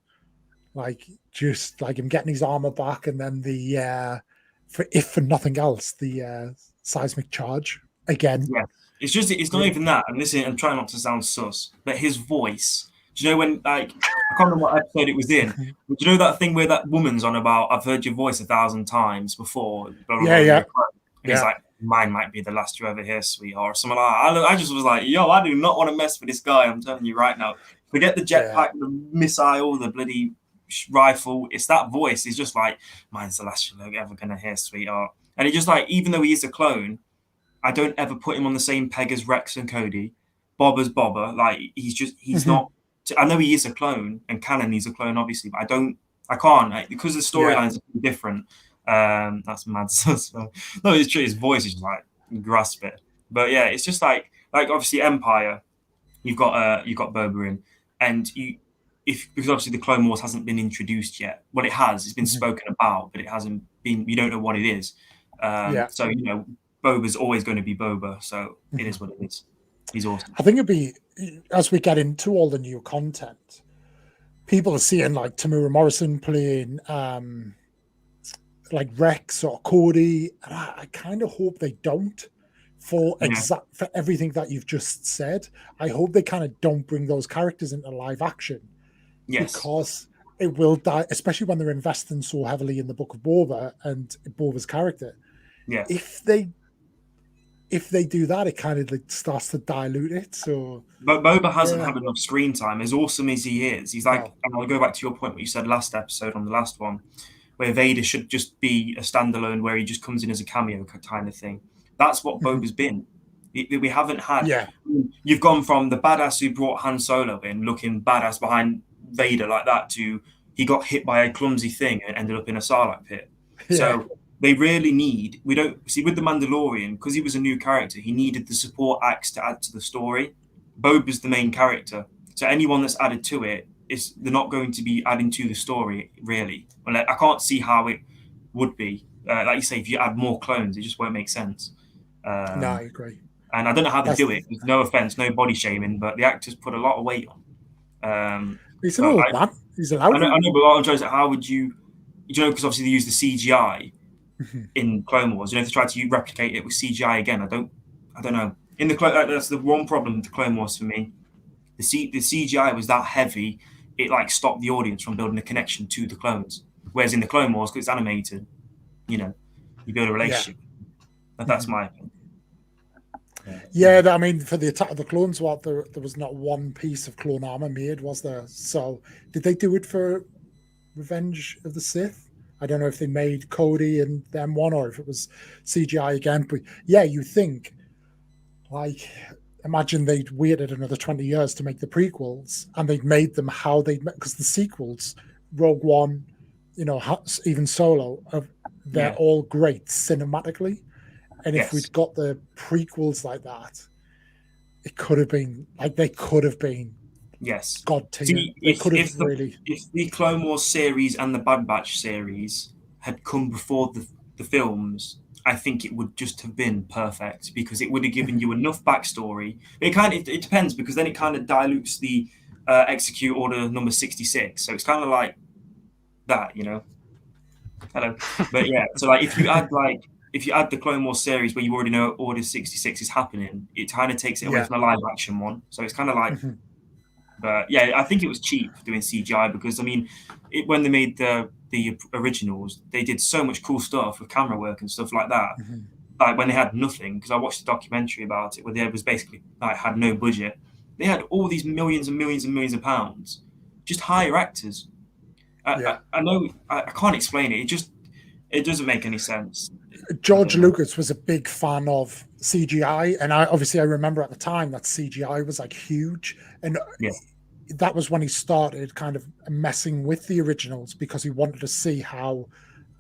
like just like him getting his armor back, and then the for nothing else, the seismic charge again. Yeah. It's not even that. And listen, I'm trying not to sound sus, but his voice. Do you know when, like, I can't remember what episode it was in, but do you know that thing where that woman's on about, I've heard your voice 1,000 times before? Blah, blah, yeah. And he's like, mine might be the last you ever hear, sweetheart, or something like that. I just was like, yo, I do not want to mess with this guy. I'm telling you right now. Forget the jetpack, the missile, the bloody rifle. It's that voice. It's just like, mine's the last you're ever gonna hear, sweetheart. And it just like, even though he is a clone, I don't ever put him on the same peg as Rex and Cody. Bobber's Bobber. Like he's not. I know he is a clone, and canon he's a clone, obviously, but I can't because the storylines are different. That's mad. So, no, it's true. His voice is just like, you grasp it. But yeah, it's just like obviously Empire. You've got Boba in, and because obviously the Clone Wars hasn't been introduced yet. Well, it has. It's been spoken about, but it hasn't been. You don't know what it is. So Boba's always going to be Boba. So it is what it is. He's awesome. I think it'd be, as we get into all the new content, people are seeing like Tamura Morrison playing like Rex or Cody, and I kind of hope they don't for everything that you've just said. I hope they kind of don't bring those characters into live action. Yes. Because it will die, especially when they're investing so heavily in the Book of Boba and Boba's character. Yeah. If they do that, it kind of like starts to dilute it. So, but Boba hasn't had enough screen time. As awesome as he is, he's like. And I'll go back to your point, what you said last episode on the last one, where Vader should just be a standalone, where he just comes in as a cameo kind of thing. That's what Boba's been. We haven't had. Yeah. You've gone from the badass who brought Han Solo in, looking badass behind Vader like that, to he got hit by a clumsy thing and ended up in a Sarlacc pit. Yeah. So. They really need. We don't see with the Mandalorian, because he was a new character. He needed the support acts to add to the story. Boba's the main character, so anyone that's added to it they're not going to be adding to the story really. Well, I can't see how it would be. Like you say, if you add more clones, it just won't make sense. No, I agree. And I don't know how they do it. No offense, no body shaming, but the actors put a lot of weight on. He's an old man. He's allowed. I know, but I'm trying to say, how would you? Because obviously they use the CGI. In Clone Wars, if they try to replicate it with CGI again, I don't know. In the that's the one problem with the Clone Wars for me. The CGI was that heavy, it like stopped the audience from building a connection to the clones. Whereas in the Clone Wars, because it's animated, you build a relationship. Yeah. That's my opinion. Yeah, I mean, for the Attack of the Clones, there was not one piece of clone armor made, was there? So did they do it for Revenge of the Sith? I don't know if they made Cody and them one, or if it was CGI again. But yeah, you think, like, imagine they'd waited another 20 years to make the prequels, and they'd made them how because the sequels, Rogue One, even Solo, they're all great cinematically. And if we'd got the prequels like that, it could have been like they could have been. Yes. God, if the Clone Wars series and the Bad Batch series had come before the films, I think it would just have been perfect, because it would have given you enough backstory. It depends, because then it kind of dilutes the Execute Order number 66. So it's kind of like that, Hello. But yeah, so like if you add the Clone Wars series where you already know Order 66 is happening, it kind of takes it away from the live action one. So it's kind of like. But yeah, I think it was cheap doing CGI, because I mean, when they made the originals, they did so much cool stuff with camera work and stuff like that. Like when they had nothing, because I watched a documentary about it where they was basically like had no budget. They had all these millions and millions and millions of pounds, just hire actors. I know I can't explain it. It doesn't make any sense. George Lucas was a big fan of CGI, and I remember at the time that CGI was like huge, and that was when he started kind of messing with the originals, because he wanted to see how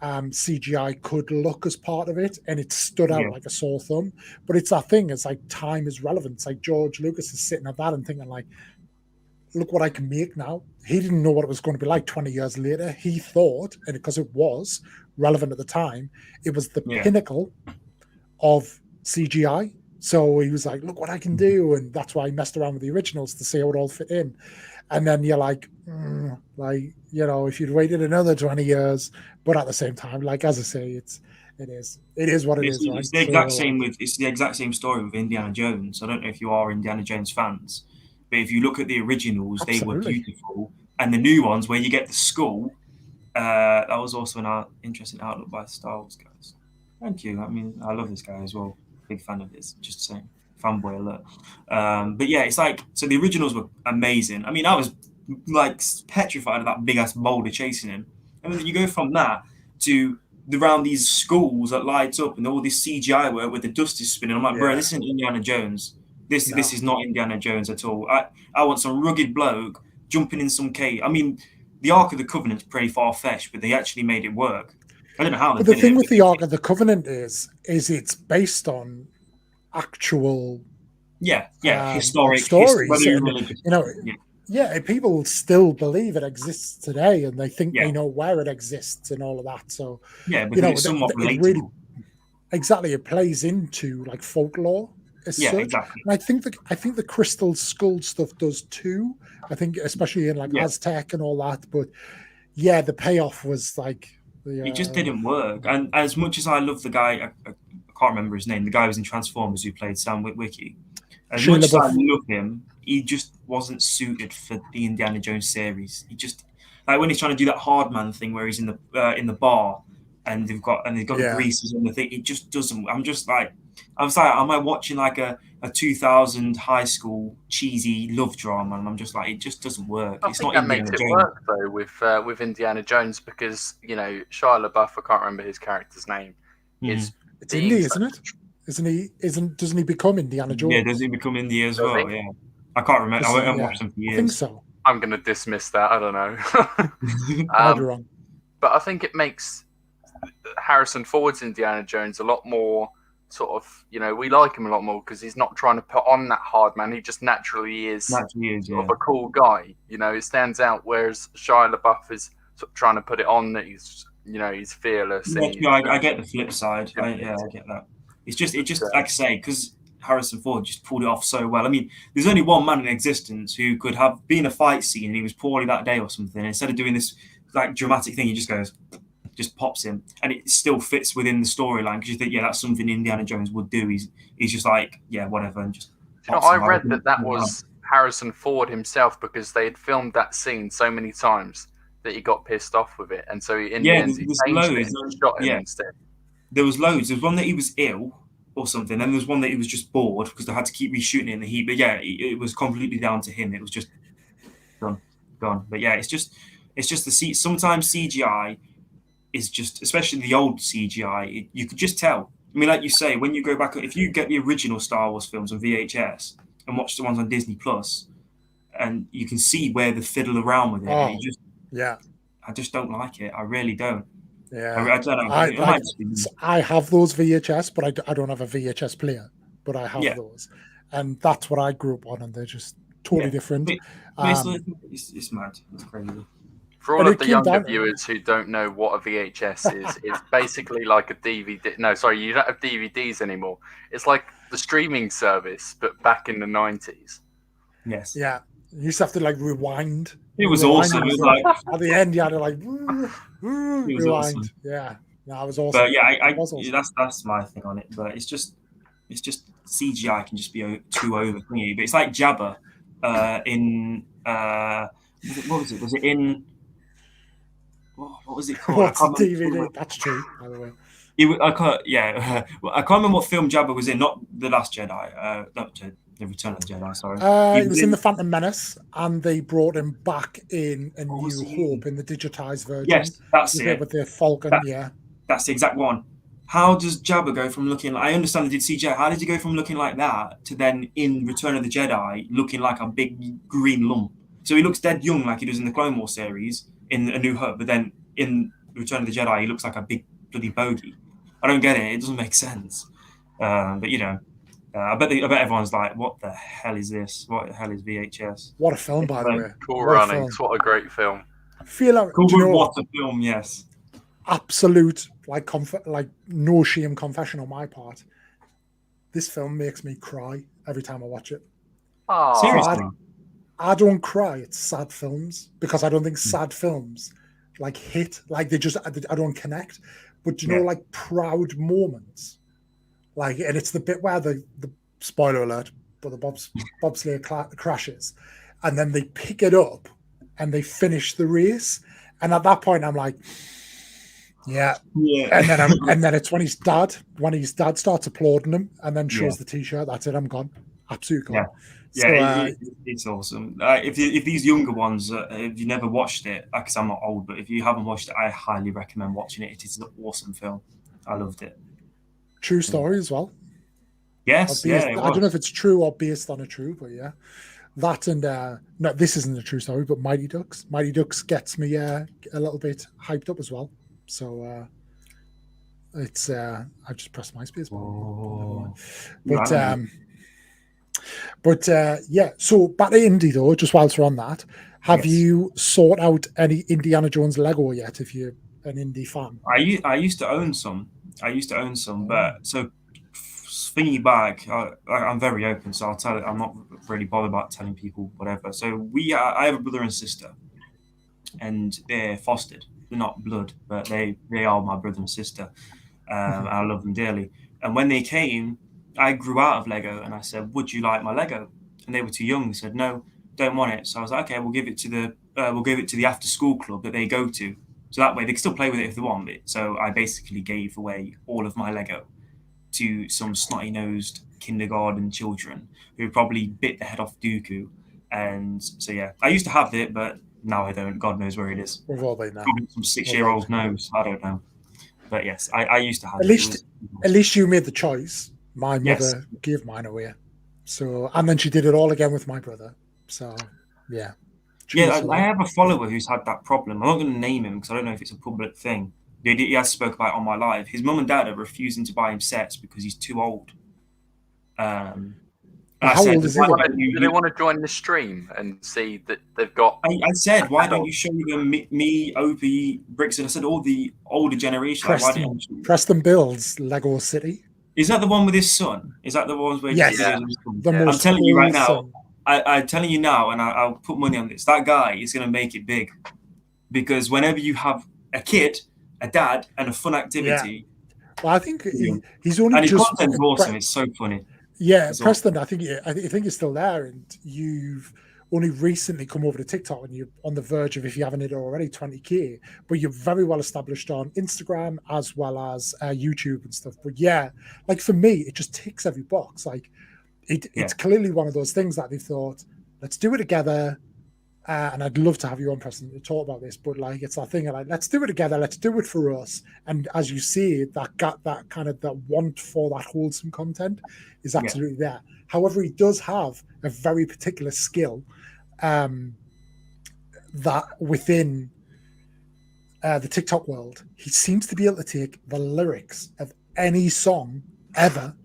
CGI could look as part of it, and it stood out like a sore thumb. But it's that thing, it's like time is relevant. It's like George Lucas is sitting at that and thinking like, look what I can make now. He didn't know what it was going to be like 20 years later. He thought, and because it was relevant at the time, it was the pinnacle of CGI. So he was like, look what I can do. And that's why he messed around with the originals to see how it all fit in. And then you're like, if you'd waited another 20 years, but at the same time, like, as I say, it is what it is. Right? It's the exact same story with Indiana Jones. I don't know if you are Indiana Jones fans, but if you look at the originals, they were beautiful. And the new ones, where you get the skull, that was also an interesting outlook by Star Wars guys. Thank you. I mean, I love this guy as well. Big fan of his, just saying. Fanboy alert. But yeah, it's like, so the originals were amazing. I mean, I was like petrified of that big ass boulder chasing him. And then you go from that to around these schools that lights up and all this CGI work where the dust is spinning. I'm like, bro, this isn't Indiana Jones. This is not Indiana Jones at all. I want some rugged bloke jumping in some cave. I mean, the Ark of the Covenant's pretty far-fetched, but they actually made it work. I don't know how. But the thing with the Ark of the Covenant is it's based on actual, historic stories. People still believe it exists today, and they think they know where it exists and all of that. So but it's somewhat relatable. It plays into like folklore. Exactly. And I think the Crystal Skull stuff does too. I think especially in like Aztec and all that. But the payoff was like it just didn't work. And as much as I love the guy, I can't remember his name. The guy who was in Transformers who played Sam Witwicky. As much as I love him, he just wasn't suited for the Indiana Jones series. He just like when he's trying to do that hard man thing where he's in the bar and they've got the greases on the thing. It just doesn't. I was like, am I watching like a 2000 high school cheesy love drama? And I'm just like, it just doesn't work. I think that makes it work though with Indiana Jones because Shia LaBeouf, I can't remember his character's name, is it's Indy, isn't it? Doesn't he become Indiana Jones? Yeah, does he become Indy as well? Yeah, I can't remember. I haven't watched them for years. I think so. I'm going to dismiss that. I don't know. I'd be wrong. But I think it makes Harrison Ford's Indiana Jones a lot more sort of, we like him a lot more because he's not trying to put on that hard man. He just naturally is sort of a cool guy. It stands out, whereas Shia LaBeouf is sort of trying to put it on that he's, he's fearless. I get the flip side. I get that. It just like I say, because Harrison Ford just pulled it off so well. I mean, there's only one man in existence who could have been a fight scene and he was poorly that day or something. And instead of doing this like dramatic thing, he just pops him, and it still fits within the storyline because you think, that's something Indiana Jones would do. He's just like, whatever, and just. I read that was Harrison Ford himself because they had filmed that scene so many times that he got pissed off with it, and so in the end he changed it and shot him instead. There was loads. There was one that he was ill or something, and there was one that he was just bored because they had to keep reshooting it in the heat. But it was completely down to him. It was just gone. But it's just the sometimes CGI is just, especially the old CGI, you could just tell. I mean, like you say, when you go back, if you get the original Star Wars films on VHS and watch the ones on Disney Plus, and you can see where they fiddle around with it. I just don't like it. I really don't. Yeah, I don't know. I have those VHS, but I don't have a VHS player. But I have those, and that's what I grew up on, and they're just totally different. It's mad. It's crazy. For all of the younger viewers who don't know what a VHS is, it's basically like a DVD. No, sorry, you don't have DVDs anymore. It's like the streaming service, but back in the 90s. Yes. Yeah. You used to have to like rewind. It was awesome. It was like at the end, you had to like rewind. Awesome. Yeah, that was awesome. But that's my thing on it. But it's just CGI can just be too over thingy. But it's like Jabba in what was it? Was it in what was it called? What's DVD? That's true, by the way. I can't remember what film Jabba was in. Not The Last Jedi. Not The Return of the Jedi. Sorry. It was in The Phantom Menace, and they brought him back in A New Hope in the digitized version. Yes, that's it. With the Falcon. That's the exact one. How does Jabba go from looking like? I understand they did CGI. How did he go from looking like that to then in Return of the Jedi looking like a big green lump? So he looks dead young, like he does in the Clone Wars series in A New Hope, but then in Return of the Jedi, he looks like a big bloody bogey. I don't get it. It doesn't make sense. But I bet everyone's like, "What the hell is this? What the hell is VHS?" What a film, by the way! Cool Runnings. What a great film! I feel like what a film! Yes, absolute like no shame confession on my part. This film makes me cry every time I watch it. Oh, seriously. I don't cry at sad films because I don't think sad films like hit, like I don't connect. But like proud moments, like, and it's the bit where the spoiler alert, but the bobsleigh crashes, and then they pick it up and they finish the race, and at that point I'm like, yeah. And then it's when his dad starts applauding him and then shows the t-shirt. That's it. I'm gone. Absolutely gone. Yeah, it's awesome. If these younger ones, if you never watched it, because I'm not old, but if you haven't watched it, I highly recommend watching it. It is an awesome film. I loved it. True story as well. Yes, I don't know if it's true or based on a true, but yeah. That and no, this isn't a true story, but Mighty Ducks. Mighty Ducks gets me a little bit hyped up as well. So it's I just pressed my space button. But yeah. So back to indie though, just whilst we're on that, have you sought out any Indiana Jones Lego yet? If you're an indie fan, I used to own some. But so thinking back, I'm very open, so I'll tell it. I'm not really bothered about telling people whatever. So I have a brother and sister, and they're fostered. They're not blood, but they are my brother and sister. I love them dearly. And when they came, I grew out of Lego, and I said, "Would you like my Lego?" And they were too young. They said, "No, don't want it." So I was like, "Okay, we'll give it to the after school club that they go to. So that way they can still play with it if they want it." So I basically gave away all of my Lego to some snotty-nosed kindergarten children who probably bit the head off Dooku. And so, yeah, I used to have it, but now I don't. God knows where it is. We've all been there. Probably some 6-year-old knows. I don't know. But yes, I used to have it. At least you made the choice. My mother gave mine away. So, and then she did it all again with my brother. So, yeah. Yeah, I have a follower who's had that problem. I'm not going to name him because I don't know if it's a public thing. He has spoke about it on my live. His mum and dad are refusing to buy him sets because he's too old. How old is he? Do they want to join the stream and see that they've got? I said, why don't you show them me, Opie, Brixton? I said all the older generation. Preston builds Lego City. Is that the one with his son? Is that the one where? Yes. I'm telling you right now. I'm telling you now, and I'll put money on this. That guy is going to make it big, because whenever you have a kid, a dad, and a fun activity. Yeah. Well, I think he's only and just. His content's awesome. It's so funny. Yeah, it's Preston. Awesome. I think you're still there, and you've only recently come over to TikTok, and you're on the verge of, if you haven't hit already, 20K. But you're very well established on Instagram as well as YouTube and stuff. But yeah, like for me, it just ticks every box. Like it's clearly one of those things that they thought, let's do it together. And I'd love to have you on, Preston, to talk about this, but like it's that thing of like, let's do it together, let's do it for us. And as you see, that want for that wholesome content is absolutely there. However, he does have a very particular skill that within the TikTok world, he seems to be able to take the lyrics of any song ever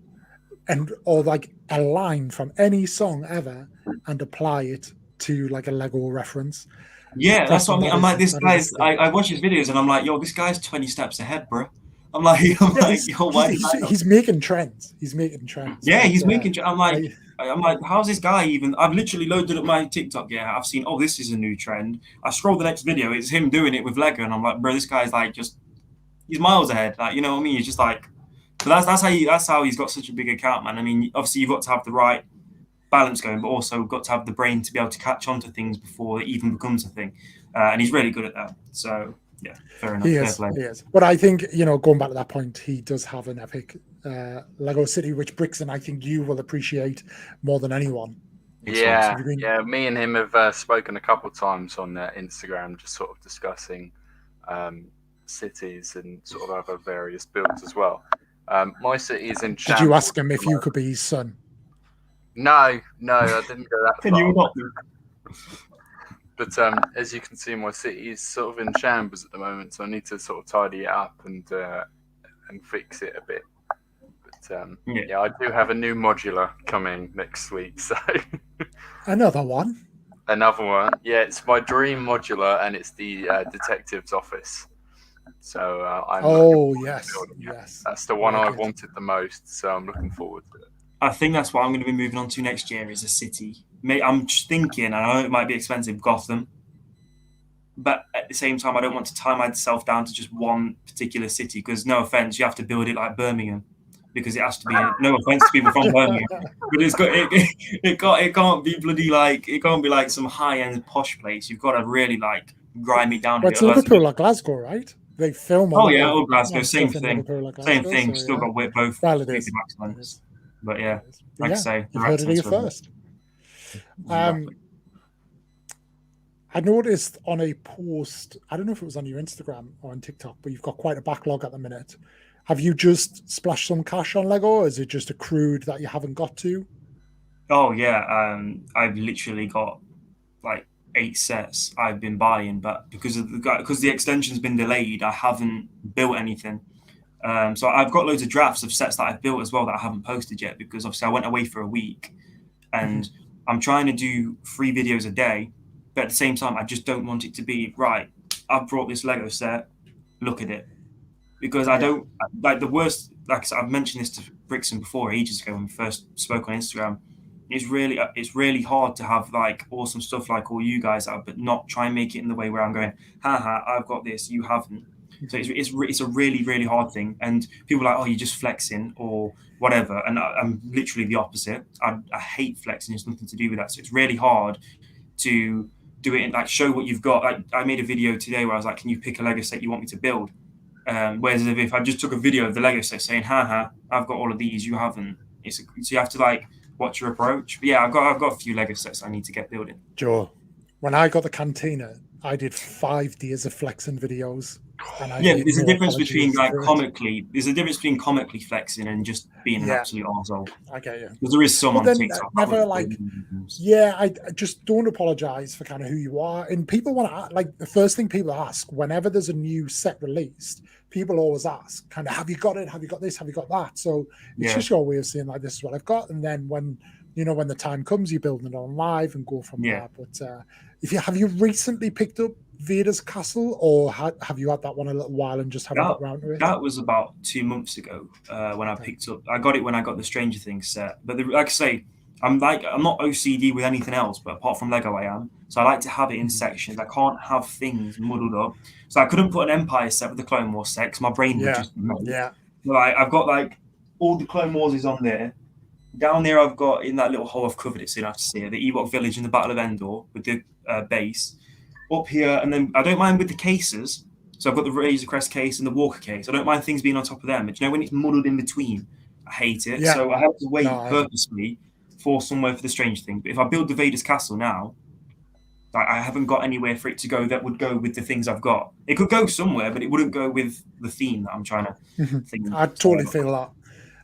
or like a line from any song ever and apply it to like a Lego reference. Yeah, that's what I mean. I'm like, this guy's. I watch his videos and I'm like, yo, this guy's 20 steps ahead, bro. I'm like, yo, he's making trends. He's making trends. Yeah, he's making. I'm like, how's this guy even? I've literally loaded up my TikTok. Yeah, I've seen. Oh, this is a new trend. I scroll the next video. It's him doing it with Lego, and I'm like, bro, this guy's like he's miles ahead. Like, you know what I mean? He's just like, but that's how he's got such a big account, man. I mean, obviously you've got to have the right balance going, but also got to have the brain to be able to catch on to things before it even becomes a thing. And he's really good at that. So yeah, fair enough. He is. But I think, going back to that point, he does have an epic Lego City, which Brixton, I think you will appreciate more than anyone. Yeah, me and him have spoken a couple of times on Instagram, just sort of discussing cities and sort of other various builds as well. My city is in shambles. Did you ask him if you could be his son? No, I didn't go that far. Can you not? But as you can see, my city is sort of in shambles at the moment, so I need to sort of tidy it up and fix it a bit. But yeah, I do have a new modular coming next week, so another one. Yeah, it's my dream modular, and it's the detective's office. So yes, that's the one I wanted the most. So I'm looking forward to it. I think that's what I'm going to be moving on to next year is a city. I'm just thinking, I know it might be expensive, Gotham. But at the same time, I don't want to tie myself down to just one particular city because, no offense, you have to build it like Birmingham because it has to be, no offense to people from Birmingham, but it can't be bloody like, it can't be like some high-end posh place. You've got to really like grind it down. But it's Liverpool or Glasgow, right? They film. Glasgow, same thing. Same thing. Still got both. Well, it is. But yeah, like I say, you heard it here first. Exactly. I noticed on a post, I don't know if it was on your Instagram or on TikTok, but you've got quite a backlog at the minute. Have you just splashed some cash on Lego, or is it just accrued that you haven't got to? Oh yeah, I've literally got like 8 sets I've been buying, but because the extension's been delayed, I haven't built anything. So I've got loads of drafts of sets that I've built as well that I haven't posted yet, because obviously I went away for a week, and I'm trying to do 3 videos a day, but at the same time I just don't want it to be right. I've brought this Lego set, look at it, because I don't like the worst. Like I said, I've mentioned this to Brixton before ages ago when we first spoke on Instagram. It's really hard to have like awesome stuff like all you guys have, but not try and make it in the way where I'm going, haha, I've got this, you haven't. So it's a really hard thing, and people are like, oh, you're just flexing or whatever, and I'm literally the opposite. I hate flexing. It's nothing to do with that. So it's really hard to do it and like show what you've got. Like I made a video today where I was like, can you pick a Lego set you want me to build? Whereas if I just took a video of the Lego set saying, haha, I've got all of these, you haven't. So you have to like watch your approach. But yeah, I've got a few Lego sets I need to get building. Joe, when I got the Cantina, I did 5 days of flexing videos. Yeah, there's a difference between like comically. There's a difference between comically flexing and just being an absolute arsehole. I get you. Because there is some on TikTok. Never like, yeah, I just don't apologize for kind of who you are. And people want to like the first thing people ask whenever there's a new set released. People always ask, kind of, have you got it? Have you got this? Have you got that? So it's just your way of saying like, this is what I've got. And then when the time comes, you build it on live and go from there. But have you recently picked up Vader's Castle, or have you had that one a little while and just haven't got around to it? That was about 2 months ago when I picked up. I got it when I got the Stranger Things set. But like I say, I'm not OCD with anything else, but apart from Lego, I am. So I like to have it in sections. I can't have things muddled up. So I couldn't put an Empire set with the Clone Wars set because my brain would just melt. Yeah. So I've got like all the Clone Wars is on there. Down there, I've got in that little hole I've covered it, so you don't have to see it. The Ewok Village and the Battle of Endor with the base. Up here, and then I don't mind with the cases. So I've got the Razor Crest case and the Walker case. I don't mind things being on top of them. But when it's muddled in between, I hate it. Yeah. So I have to wait purposely for somewhere for the Strange Thing. But if I build the Vader's Castle now, I haven't got anywhere for it to go that would go with the things I've got. It could go somewhere, but it wouldn't go with the theme that I'm trying to think. I totally feel that.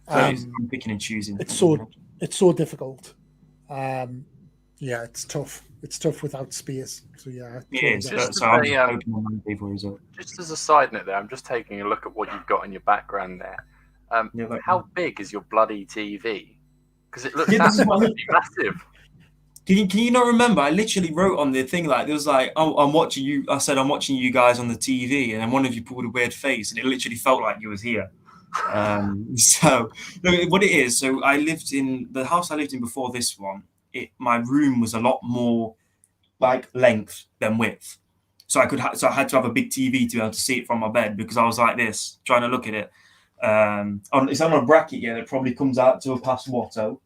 I'm picking and choosing. It's so difficult. It's tough. It's tough without space. So yeah, it is. Just as a side note, there, I'm just taking a look at what you've got in your background there. How big is your bloody TV? Because it looks absolutely massive. Can you not remember? I literally wrote on the thing like, it was like, oh, I'm watching you. I said I'm watching you guys on the TV, and then one of you pulled a weird face, and it literally felt like you was here. So what it is, so I lived in the house I lived in before this one. My room was a lot more like length than width, so I had to have a big TV to be able to see it from my bed, because I was like this trying to look at it. It's on a bracket that probably comes out to a past Watto,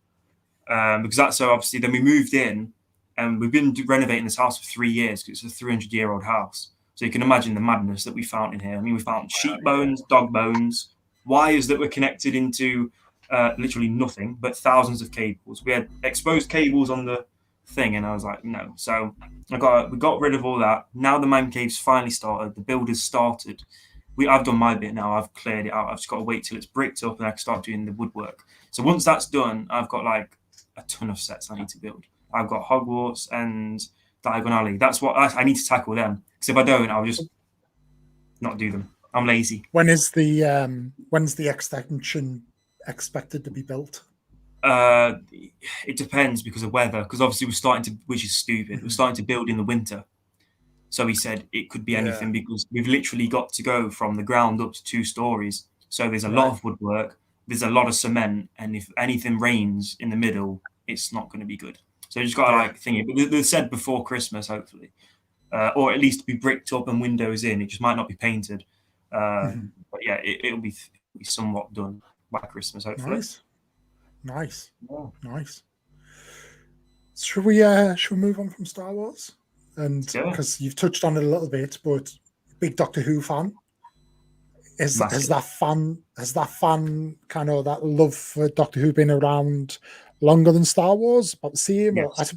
because that's so obviously. Then we moved in, and we've been renovating this house for 3 years because it's a 300-year-old house. So you can imagine the madness that we found in here. I mean, we found sheep bones, dog bones, wires that were connected into literally nothing but thousands of cables. We had exposed cables on the thing, and I was like, no. So we got rid of all that. Now the man cave's finally started. The builders started. I've done my bit now. I've cleared it out. I've just got to wait till it's bricked up and I can start doing the woodwork. So once that's done, I've got like a ton of sets I need to build. I've got Hogwarts and Diagon Alley. That's what I need to tackle them, because if I don't, I'll just not do them. I'm lazy. When's the extension expected to be built? It depends because of weather. Because obviously which is stupid. We're starting to build in the winter. So he said it could be anything, because we've literally got to go from the ground up to 2 stories. So there's a lot of woodwork. There's a lot of cement, and if anything rains in the middle, it's not going to be good. So you just got to think it. But they said before Christmas, hopefully, or at least be bricked up and windows in. It just might not be painted. But yeah, it'll be somewhat done by Christmas, hopefully. Nice. Should we move on from Star Wars? And because you've touched on it a little bit, but big Doctor Who fan. Has that fan kind of that love for Doctor Who been around longer than Star Wars? About the same? Yes.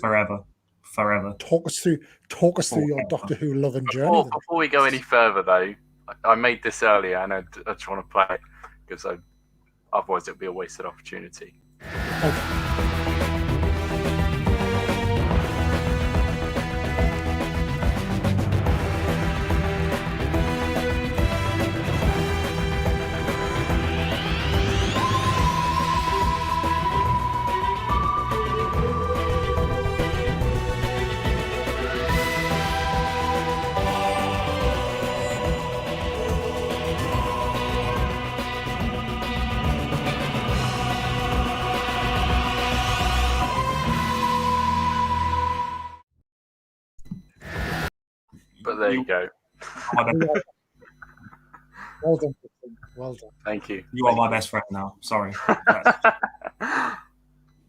Forever. Talk us through your Doctor Who love and journey. Before we go any further, though, I made this earlier, and I just want to play it because otherwise it'll be a wasted opportunity. Okay. But there you go. Well done. Well done. Thank you. You are my best friend now. Sorry.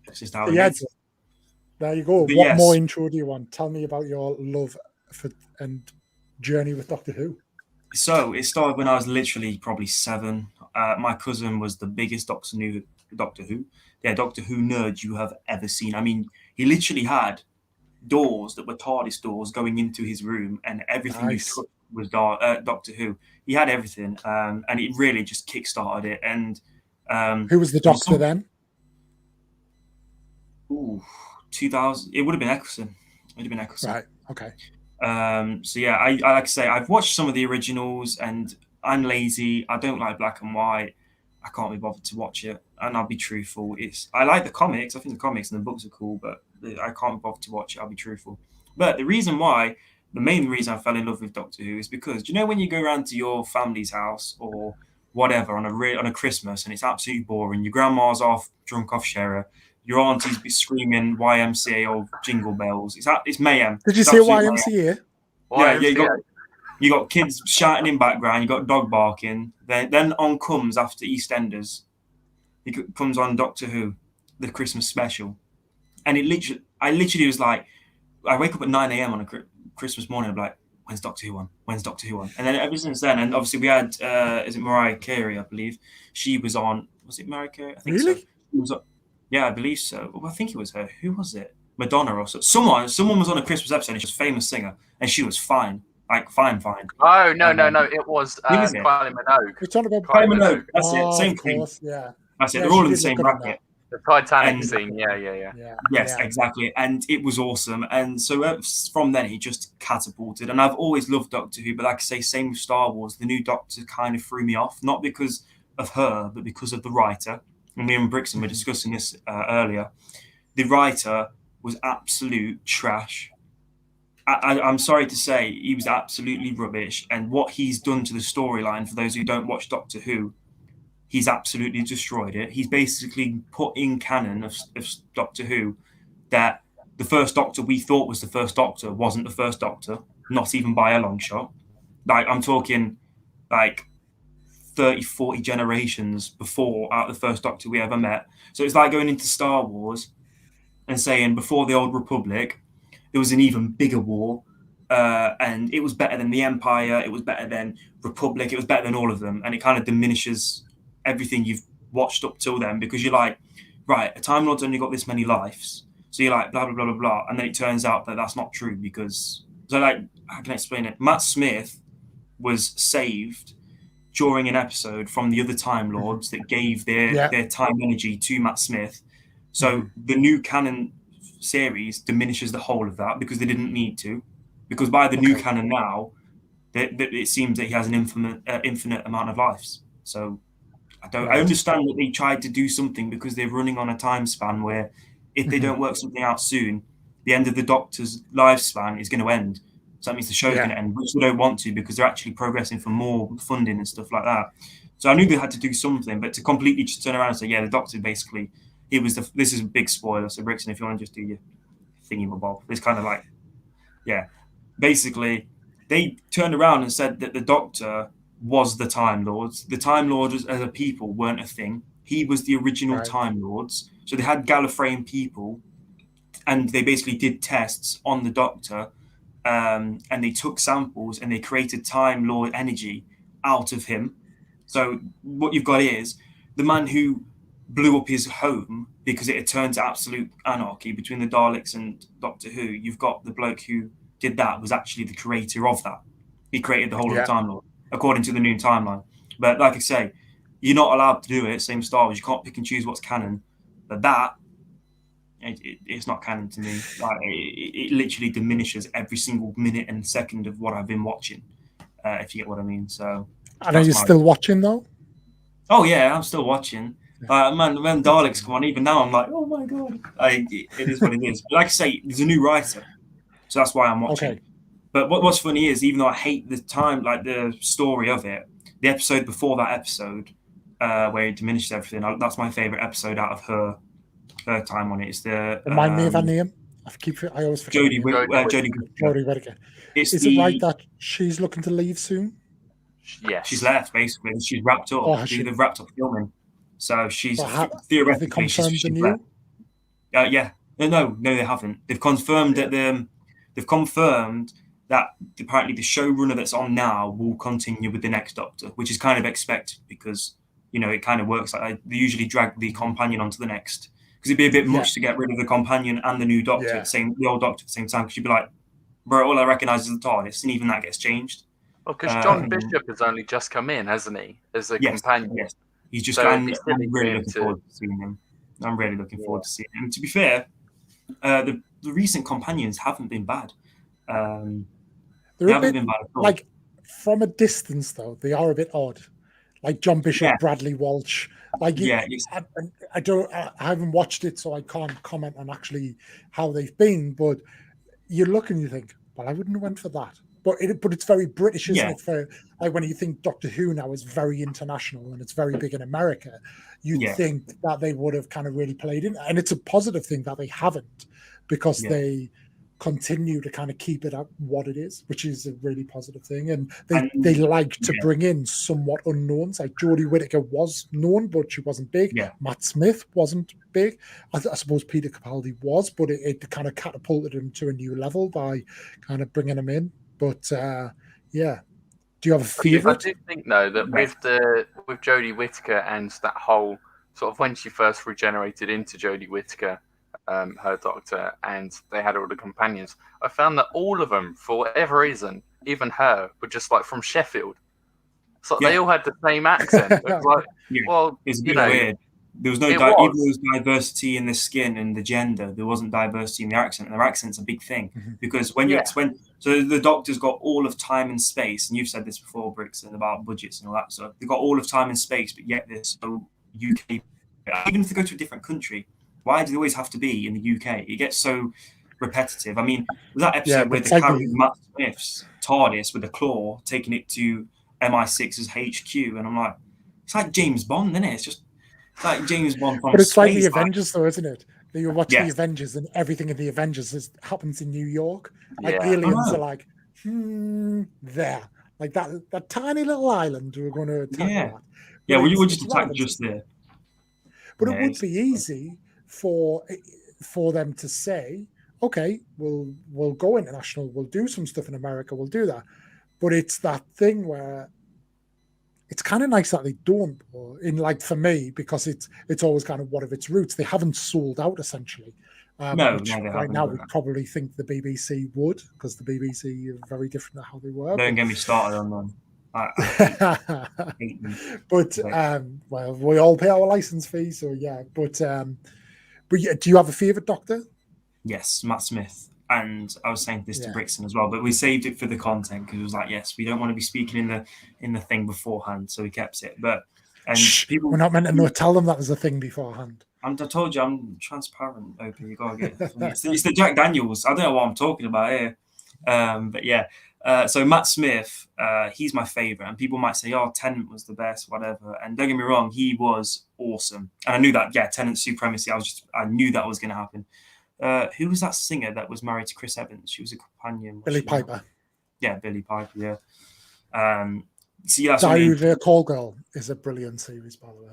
It's just how it is. There you go. But what yes. more intro do you want? Tell me about your love for and journey with Doctor Who. So it started when I was literally probably 7. My cousin was the biggest Doctor Who Doctor Who nerd you have ever seen. I mean, he literally had doors that were TARDIS doors going into his room, and everything he took was Doctor Who. He had everything, and it really just kickstarted it. And who was the Doctor then? 2000. It would have been Eccleston. Right. Okay. So yeah, I like to say I've watched some of the originals, and I'm lazy. I don't like black and white. I can't be bothered to watch it, and I'll be truthful. I like the comics. I think the comics and the books are cool, but I can't be bothered to watch it. I'll be truthful. But the main reason I fell in love with Doctor Who is because, do you know when you go around to your family's house or whatever on a Christmas and it's absolutely boring, your grandma's drunk off Sherra, your auntie's be screaming YMCA or Jingle Bells. It's mayhem. Did you say YMCA? Yeah, you got kids shouting in background, you got dog barking. Then on comes after EastEnders. It comes on Doctor Who, the Christmas special. And I literally was like, I wake up at 9 a.m. on a Christmas morning. I'm like, when's Doctor Who on? When's Doctor Who on? And then ever since then, and obviously we had, is it Mariah Carey, I believe? She was on, was it Mariah Carey? I think really? So. She was on, yeah, I believe so. Well, I think it was her. Who was it? Madonna or so. Someone was on a Christmas episode, and she was a famous singer, and she was fine. Like, fine. Oh, no. It was Kylie Minogue. You're talking about Kylie Minogue. That's it. Same thing. Yeah. That's it. They're all in the same bracket. The Titanic scene, yeah. Yes, exactly. And it was awesome. And so from then, he just catapulted. And I've always loved Doctor Who, but like I say, same with Star Wars. The new Doctor kind of threw me off, not because of her, but because of the writer. And me and Brixton were discussing this earlier. The writer was absolute trash. I'm sorry to say, he was absolutely rubbish. And what he's done to the storyline, for those who don't watch Doctor Who, he's absolutely destroyed it. He's basically put in canon of Doctor Who that the first Doctor we thought was the first Doctor wasn't the first Doctor, not even by a long shot. Like, I'm talking like 30, 40 generations before out of the first Doctor we ever met. So it's like going into Star Wars and saying before the Old Republic, there was an even bigger war, and it was better than the Empire, it was better than Republic, it was better than all of them, and it kind of diminishes everything you've watched up till then, because you're like, right, a Time Lord's only got this many lives, so you're like, blah, blah, blah, blah, blah, and then it turns out that that's not true, because, so like, how can I explain it? Matt Smith was saved during an episode from the other Time Lords that gave their time energy to Matt Smith, so the new canon series diminishes the whole of that because they didn't need to, because by the new canon now, it seems that he has an infinite amount of lives. So I understand that they tried to do something because they're running on a time span where if they don't work something out soon, the end of the Doctor's lifespan is going to end. So that means the show's going to end, which they don't want to because they're actually progressing for more funding and stuff like that. So I knew they had to do something, but to completely just turn around and say, yeah, the Doctor basically, this is a big spoiler. So Brixton, if you want to just do your thingy-mabob, it's kind of like, basically they turned around and said that the Doctor was the Time Lords. The Time Lords as a people weren't a thing. He was the original Time Lords. So they had Gallifreyan people, and they basically did tests on the Doctor, and they took samples and they created Time Lord energy out of him. So what you've got is the man who blew up his home because it had turned to absolute anarchy between the Daleks and Doctor Who. You've got the bloke who did that was actually the creator of that. He created the whole of the Time Lord, according to the new timeline. But like I say, you're not allowed to do it. Same Star Wars. You can't pick and choose what's canon. But that, it's not canon to me. Like, it literally diminishes every single minute and second of what I've been watching, if you get what I mean. So, and are you still watching though? Oh yeah, I'm still watching. Man, when Daleks come on, even now I'm like, oh my god. It is what it is. But like I say, there's a new writer, so that's why I'm watching. Okay. But what's funny is, even though I hate the time, like the story of it, the episode before that episode, where it diminishes everything, that's my favorite episode out of her time on it. It's the remind me of her name. I always forget. Jodie Whittaker. Is it right that she's looking to leave soon? Yes, she's left basically. She's wrapped up. They've wrapped up filming, so she's theoretically have they confirmed the new? Yeah, no, they haven't. They've confirmed that they've confirmed that apparently the showrunner that's on now will continue with the next Doctor, which is kind of expected because it kind of works like they usually drag the companion onto the next, because it'd be a bit much to get rid of the companion and the new Doctor the old Doctor at the same time, because you'd be like, bro, all I recognise is the TARDIS, and even that gets changed. Well, because John Bishop has only just come in, hasn't he, as a companion? Yes, he's just. I'm really looking forward to seeing him. I'm really looking forward to seeing him. And to be fair, the recent companions haven't been bad. They're a bit like, from a distance though, they are a bit odd. Like John Bishop, Bradley Walsh. Like I haven't watched it, so I can't comment on actually how they've been. But you look and you think, well, I wouldn't have went for that. But it's very British, isn't it? For like when you think Doctor Who now is very international and it's very big in America, you'd think that they would have kind of really played in, and it's a positive thing that they haven't, because they continue to kind of keep it at what it is, which is a really positive thing. And they like to bring in somewhat unknowns. Like Jodie Whittaker was known, but she wasn't big. Matt Smith wasn't big. I suppose Peter Capaldi was, but it kind of catapulted him to a new level by kind of bringing him in. But do you have a favourite? I do think though that with Jodie Whittaker and that whole sort of when she first regenerated into Jodie Whittaker, her Doctor, and they had all the companions, I found that all of them, for whatever reason, even her, were just like from Sheffield. So they all had the same accent. It was like, well, it's a bit weird. There was no even there was diversity in the skin and the gender, there wasn't diversity in the accent. And their accent's a big thing, because when so the Doctor's got all of time and space, and you've said this before, Brixton, about budgets and all that stuff. They've got all of time and space, but yet they're so UK. Even if they go to a different country, why do they always have to be in the UK? It gets so repetitive. I mean, that episode where they carried Matt Smith's TARDIS with a claw, taking it to MI6's HQ, and I'm like, it's like James Bond, isn't it? It's just like James Bond from But it's space, like the Avengers, though, isn't it? You watch the Avengers, and everything in the Avengers happens in New York. Like aliens are like, there, like that tiny little island we're going to attack. Well, you would just attack just there. But it would be easy for them to say, okay, we'll go international, we'll do some stuff in America, we'll do that. But it's that thing where it's kind of nice that they don't, for me, because it's always kind of one of its roots. They haven't sold out, essentially. Right now, we probably think the BBC would, because the BBC are very different to how they were. Don't get me started on them. But well, we all pay our license fee, so yeah. But do you have a favourite Doctor? Yes, Matt Smith. And I was saying this to Brixton as well, but we saved it for the content, because it was like, yes, we don't want to be speaking in the thing beforehand, so we kept it. But we're not meant to tell them that there's a thing beforehand. I told you I'm transparent, OP. You gotta get it. It's the Jack Daniels. I don't know what I'm talking about here. But yeah. So Matt Smith, he's my favourite, and people might say, "Oh, Tennant was the best, whatever." And don't get me wrong, he was awesome, and I knew that. Yeah, Tennant's supremacy. I knew that was going to happen. Who was that singer that was married to Chris Evans? She was a companion. Billy Piper. Yeah, Billy Piper. Yeah. Diary of a Call Girl is a brilliant series, by the way.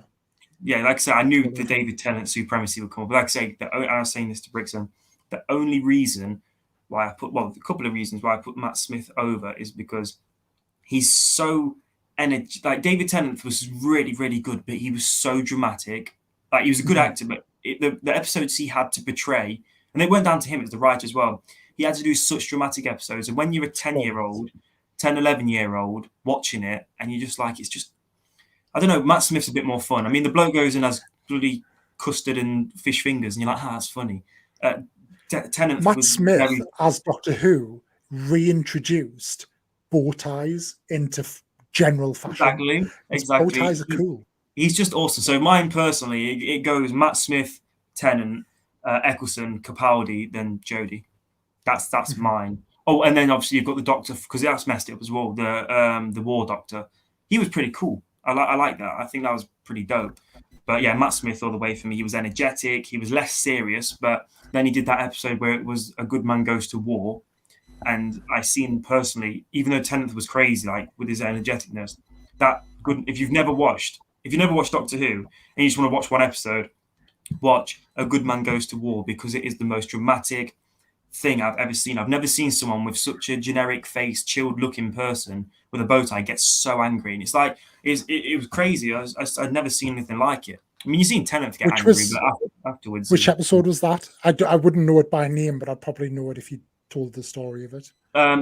Yeah, like I said, I knew the David Tennant supremacy would come up. But like I say, I was saying this to Brixton, the only reason why a couple of reasons why I put Matt Smith over is because he's so energetic. Like David Tennant was really, really good, but he was so dramatic Like, he was a good actor, but the episodes he had to portray, and it went down to him as the writer as well. He had to do such dramatic episodes, and when you're a 10-year-old, 10, 11-year-old watching it, and you're just like, it's just, I don't know. Matt Smith's a bit more fun. I mean, the bloke goes in as bloody custard and fish fingers, and you're like, that's funny. Tennant Matt was Smith as Doctor Who reintroduced bow ties into general fashion. Exactly. Bow ties are cool. He's just awesome. So mine personally, it goes Matt Smith, Tennant, Eccleston, Capaldi, then Jodie. That's mine. Oh, and then obviously you've got the Doctor, because that's messed up as well. The War Doctor, he was pretty cool. I like that. I think that was pretty dope. But yeah, Matt Smith all the way for me. He was energetic. He was less serious, but then he did that episode where it was A Good Man Goes to War. And I seen personally, even though Tennant was crazy, like with his energeticness, if you've never watched Doctor Who and you just want to watch one episode, watch A Good Man Goes to War, because it is the most dramatic thing I've ever seen. I've never seen someone with such a generic face, chilled looking person with a bow tie get so angry. And it's like, it was crazy. I'd never seen anything like it. I mean, you've seen Tennant get angry, but afterwards. Which episode was that? I wouldn't know it by name, but I'd probably know it if you told the story of it.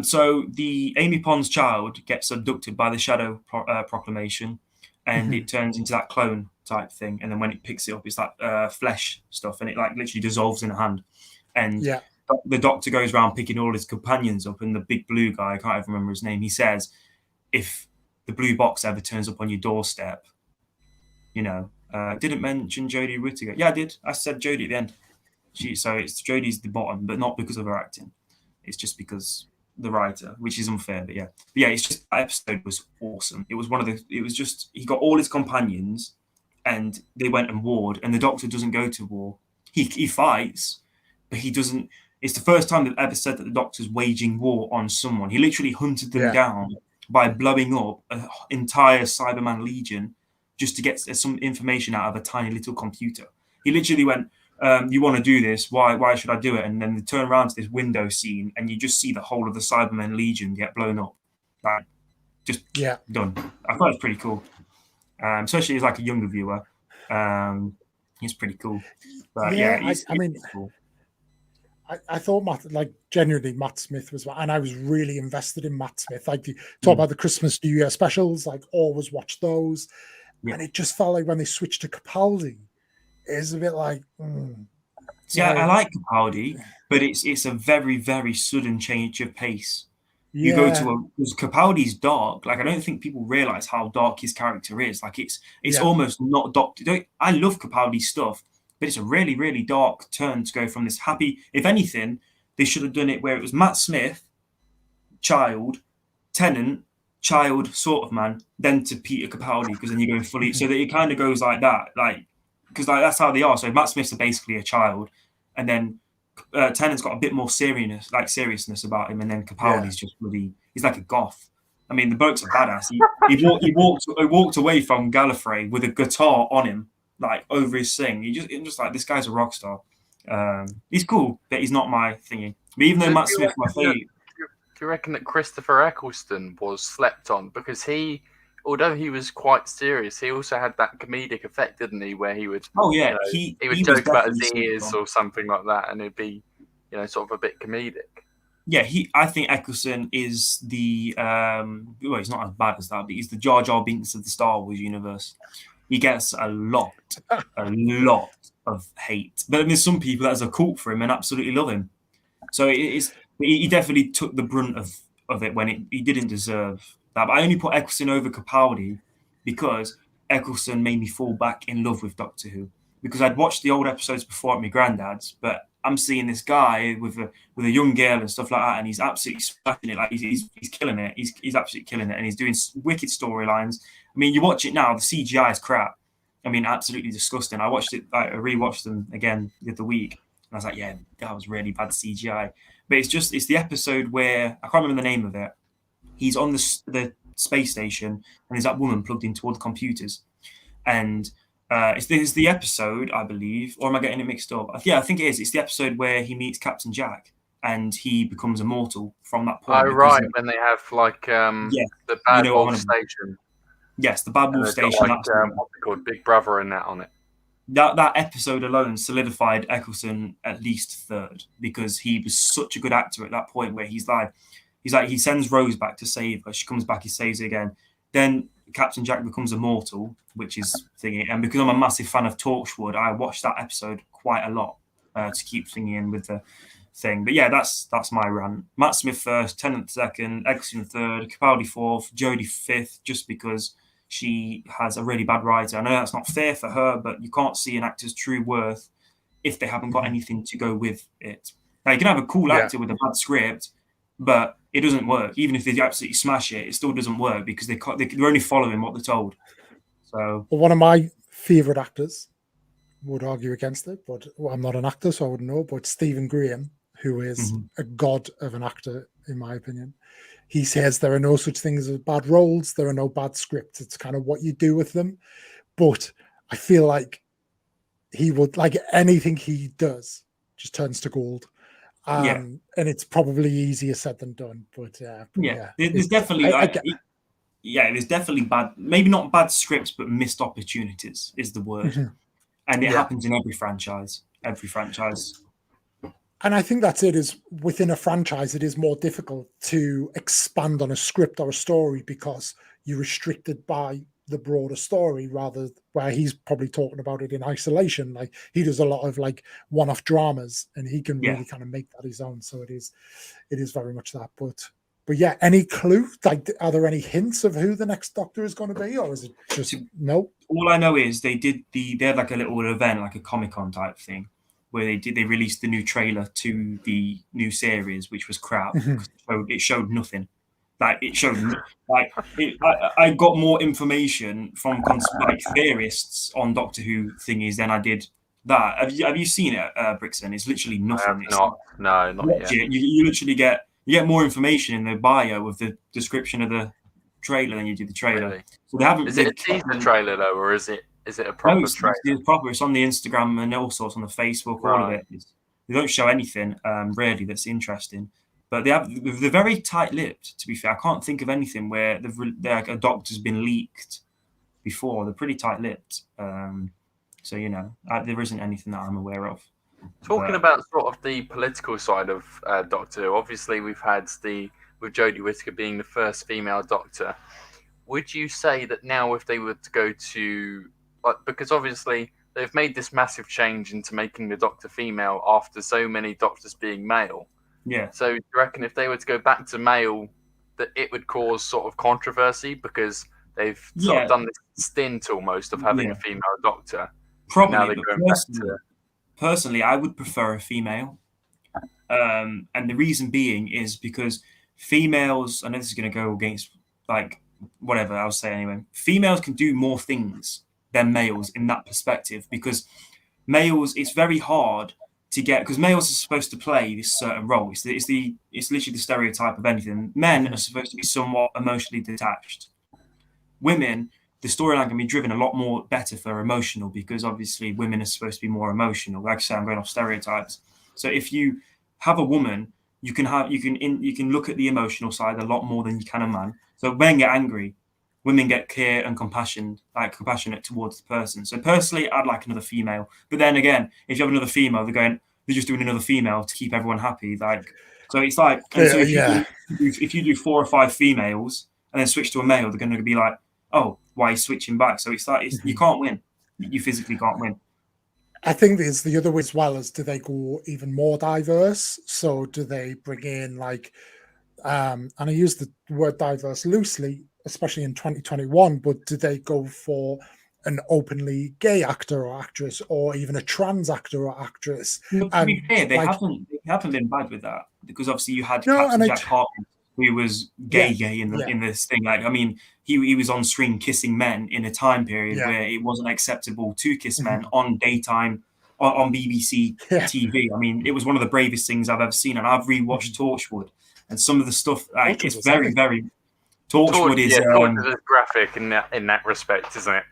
So the Amy Pond's child gets abducted by the Shadow Proclamation, and it turns into that clone type thing. And then when it picks it up, it's that flesh stuff, and it like literally dissolves in a hand. And the Doctor goes around picking all his companions up, and the big blue guy, I can't even remember his name, he says, if the blue box ever turns up on your doorstep, didn't mention Jodie Whittaker. Yeah, I did. I said Jodie at the end. So it's Jodie's the bottom, but not because of her acting. It's just because the writer, which is unfair, but yeah, it's just, that episode was awesome. It was just, he got all his companions and they went and warred, and the Doctor doesn't go to war. He fights, but he doesn't. It's the first time they've ever said that the Doctor's waging war on someone. He literally hunted them down by blowing up an entire Cyberman legion just to get some information out of a tiny little computer. He literally went, you want to do this? Why should I do it? And then they turn around to this window scene, and you just see the whole of the Cybermen Legion get blown up. Like, just done. I thought it was pretty cool. Especially as like a younger viewer. It's pretty cool. But cool. I thought genuinely Matt Smith was, and I was really invested in Matt Smith. Like, you talk about the Christmas New Year specials, like always watch those. And it just felt like when they switched to Capaldi, it's a bit like. I like Capaldi, but it's a very, very sudden change of pace. You go to because Capaldi's dark. Like, I don't think people realize how dark his character is. Like, it's almost not Doctor. I love Capaldi's stuff, but it's a really, really dark turn to go from this happy. If anything, they should have done it where it was Matt Smith, child, Tennant, child, sort of man, then to Peter Capaldi, because then you're going fully. So that it kind of goes like that, like, because that's how they are. So Matt Smith's basically a child, and then Tennant's got a bit more seriousness about him, and then Capaldi's just bloody. He's like a goth. I mean, the bloke's a badass. He walked away from Gallifrey with a guitar on him, like over his thing. He just like, this guy's a rock star. He's cool, but he's not my thingy. But even though Matt Smith's my favorite. Do you reckon that Christopher Eccleston was slept on? Because although he was quite serious, he also had that comedic effect, didn't he? Where he would, he would joke about his ears or something like that, and it'd be, sort of a bit comedic. Yeah, I think Eccleston is the he's not as bad as that, but he's the Jar Jar Binks of the Star Wars universe. He gets a lot of hate, but there's some people that has a cult for him and absolutely love him. So he definitely took the brunt of it when he didn't deserve that. But I only put Eccleston over Capaldi because Eccleston made me fall back in love with Doctor Who, because I'd watched the old episodes before at my granddad's, but I'm seeing this guy with a young girl and stuff like that, and he's absolutely smashing it. Like, he's killing it. He's absolutely killing it, and he's doing wicked storylines. I mean, you watch it now, the CGI is crap. I mean, absolutely disgusting. I watched it. I rewatched them again the other week, and I was like, yeah, that was really bad CGI. But it's the episode where I can't remember the name of it. He's on the space station, and there's that woman plugged into all the computers, and it's the episode, I believe, or am I getting it mixed up? Yeah, I think it is. It's the episode where he meets Captain Jack and he becomes immortal from that point. Oh, right, when they have the Bad Wolf Station. Yes, the Bad Wolf Station. Got, what's it called, Big Brother and that on it. that episode alone solidified Eccleston at least third, because he was such a good actor at that point where he sends Rose back to save her. She comes back, he saves her again. Then Captain Jack becomes immortal, which is thingy. And because I'm a massive fan of Torchwood, I watched that episode quite a lot to keep thinking with the thing. But yeah, that's my rant. Matt Smith first, Tennant second, Eccleston third, Capaldi fourth, Jodie fifth, just because she has a really bad writer. I know that's not fair for her, but you can't see an actor's true worth if they haven't got anything to go with it. Now, you can have a cool actor with a bad script, but it doesn't work. Even if they absolutely smash it, it still doesn't work because they're only following what they're told. So, well, one of my favourite actors would argue against it, but I'm not an actor, so I wouldn't know. But Stephen Graham, who is a god of an actor, in my opinion, he says there are no such things as bad roles. There are no bad scripts. It's kind of what you do with them. But I feel like he would, like anything he does, just turns to gold. And it's probably easier said than done. But there's definitely there's definitely bad, maybe not bad scripts, but missed opportunities is the word. And it happens in every franchise. And I think that's it, is within a franchise, it is more difficult to expand on a script or a story because you're restricted by the broader story, rather where he's probably talking about it in isolation. Like he does a lot of like one-off dramas and he can really kind of make that his own. So it is very much that. But yeah, any clue? Like, are there any hints of who the next Doctor is going to be, or is it just no? All I know is they had like a little event, like a Comic-Con type thing, where they released the new trailer to the new series, which was crap. It showed nothing. Like it showed, I got more information from theorists on Doctor Who thingies than I did that. Have you seen it, Brixton? It's literally nothing. Not yet. You literally get more information in the bio of the description of the trailer than you do the trailer. Really? So they haven't. Is it a teaser trailer though, or is it a proper trailer? It's proper. It's on the Instagram and all sorts, on the Facebook. All of it. They don't show anything really that's interesting. But they're very tight-lipped, to be fair. I can't think of anything where a Doctor's been leaked before. They're pretty tight-lipped. So, there isn't anything that I'm aware of. Talking about sort of the political side of Doctor Who, obviously we've had with Jodie Whittaker being the first female Doctor. Would you say that now if they were to go to... because obviously they've made this massive change into making the Doctor female after so many Doctors being male. Yeah. So do you reckon if they were to go back to male, that it would cause sort of controversy because they've sort of done this stint almost of having a female Doctor? Probably. Now they're going back to... Personally, I would prefer a female. And the reason being is because females, I know this is going to go against whatever I'll say anyway, females can do more things than males in that perspective, because males, it's very hard to get, because males are supposed to play this certain role. It's literally the stereotype of anything. Men are supposed to be somewhat emotionally detached. Women, the storyline can be driven a lot more better for emotional, because obviously women are supposed to be more emotional. Like I say, I'm going off stereotypes. So if you have a woman, you can look at the emotional side a lot more than you can a man. So men get angry, women get care and compassionate towards the person. So personally, I'd like another female. But then again, if you have another female, they're just doing another female to keep everyone happy. So it's like, if you do 4 or 5 females and then switch to a male, they're going to be like, oh, why are you switching back? So it's like, you can't win. You physically can't win. I think there's the other way as well, as do they go even more diverse? So do they bring in and I use the word diverse loosely, especially in 2021, but do they go for an openly gay actor or actress, or even a trans actor or actress? To be fair, they haven't been bad with that, because obviously you had Captain Jack Hartman, who was gay in this thing. Like, I mean, he was on screen kissing men in a time period where it wasn't acceptable to kiss men on daytime on BBC TV. I mean, it was one of the bravest things I've ever seen, and I've rewatched Torchwood, and some of the stuff it's very, very. Torchwood is graphic in that respect, isn't it?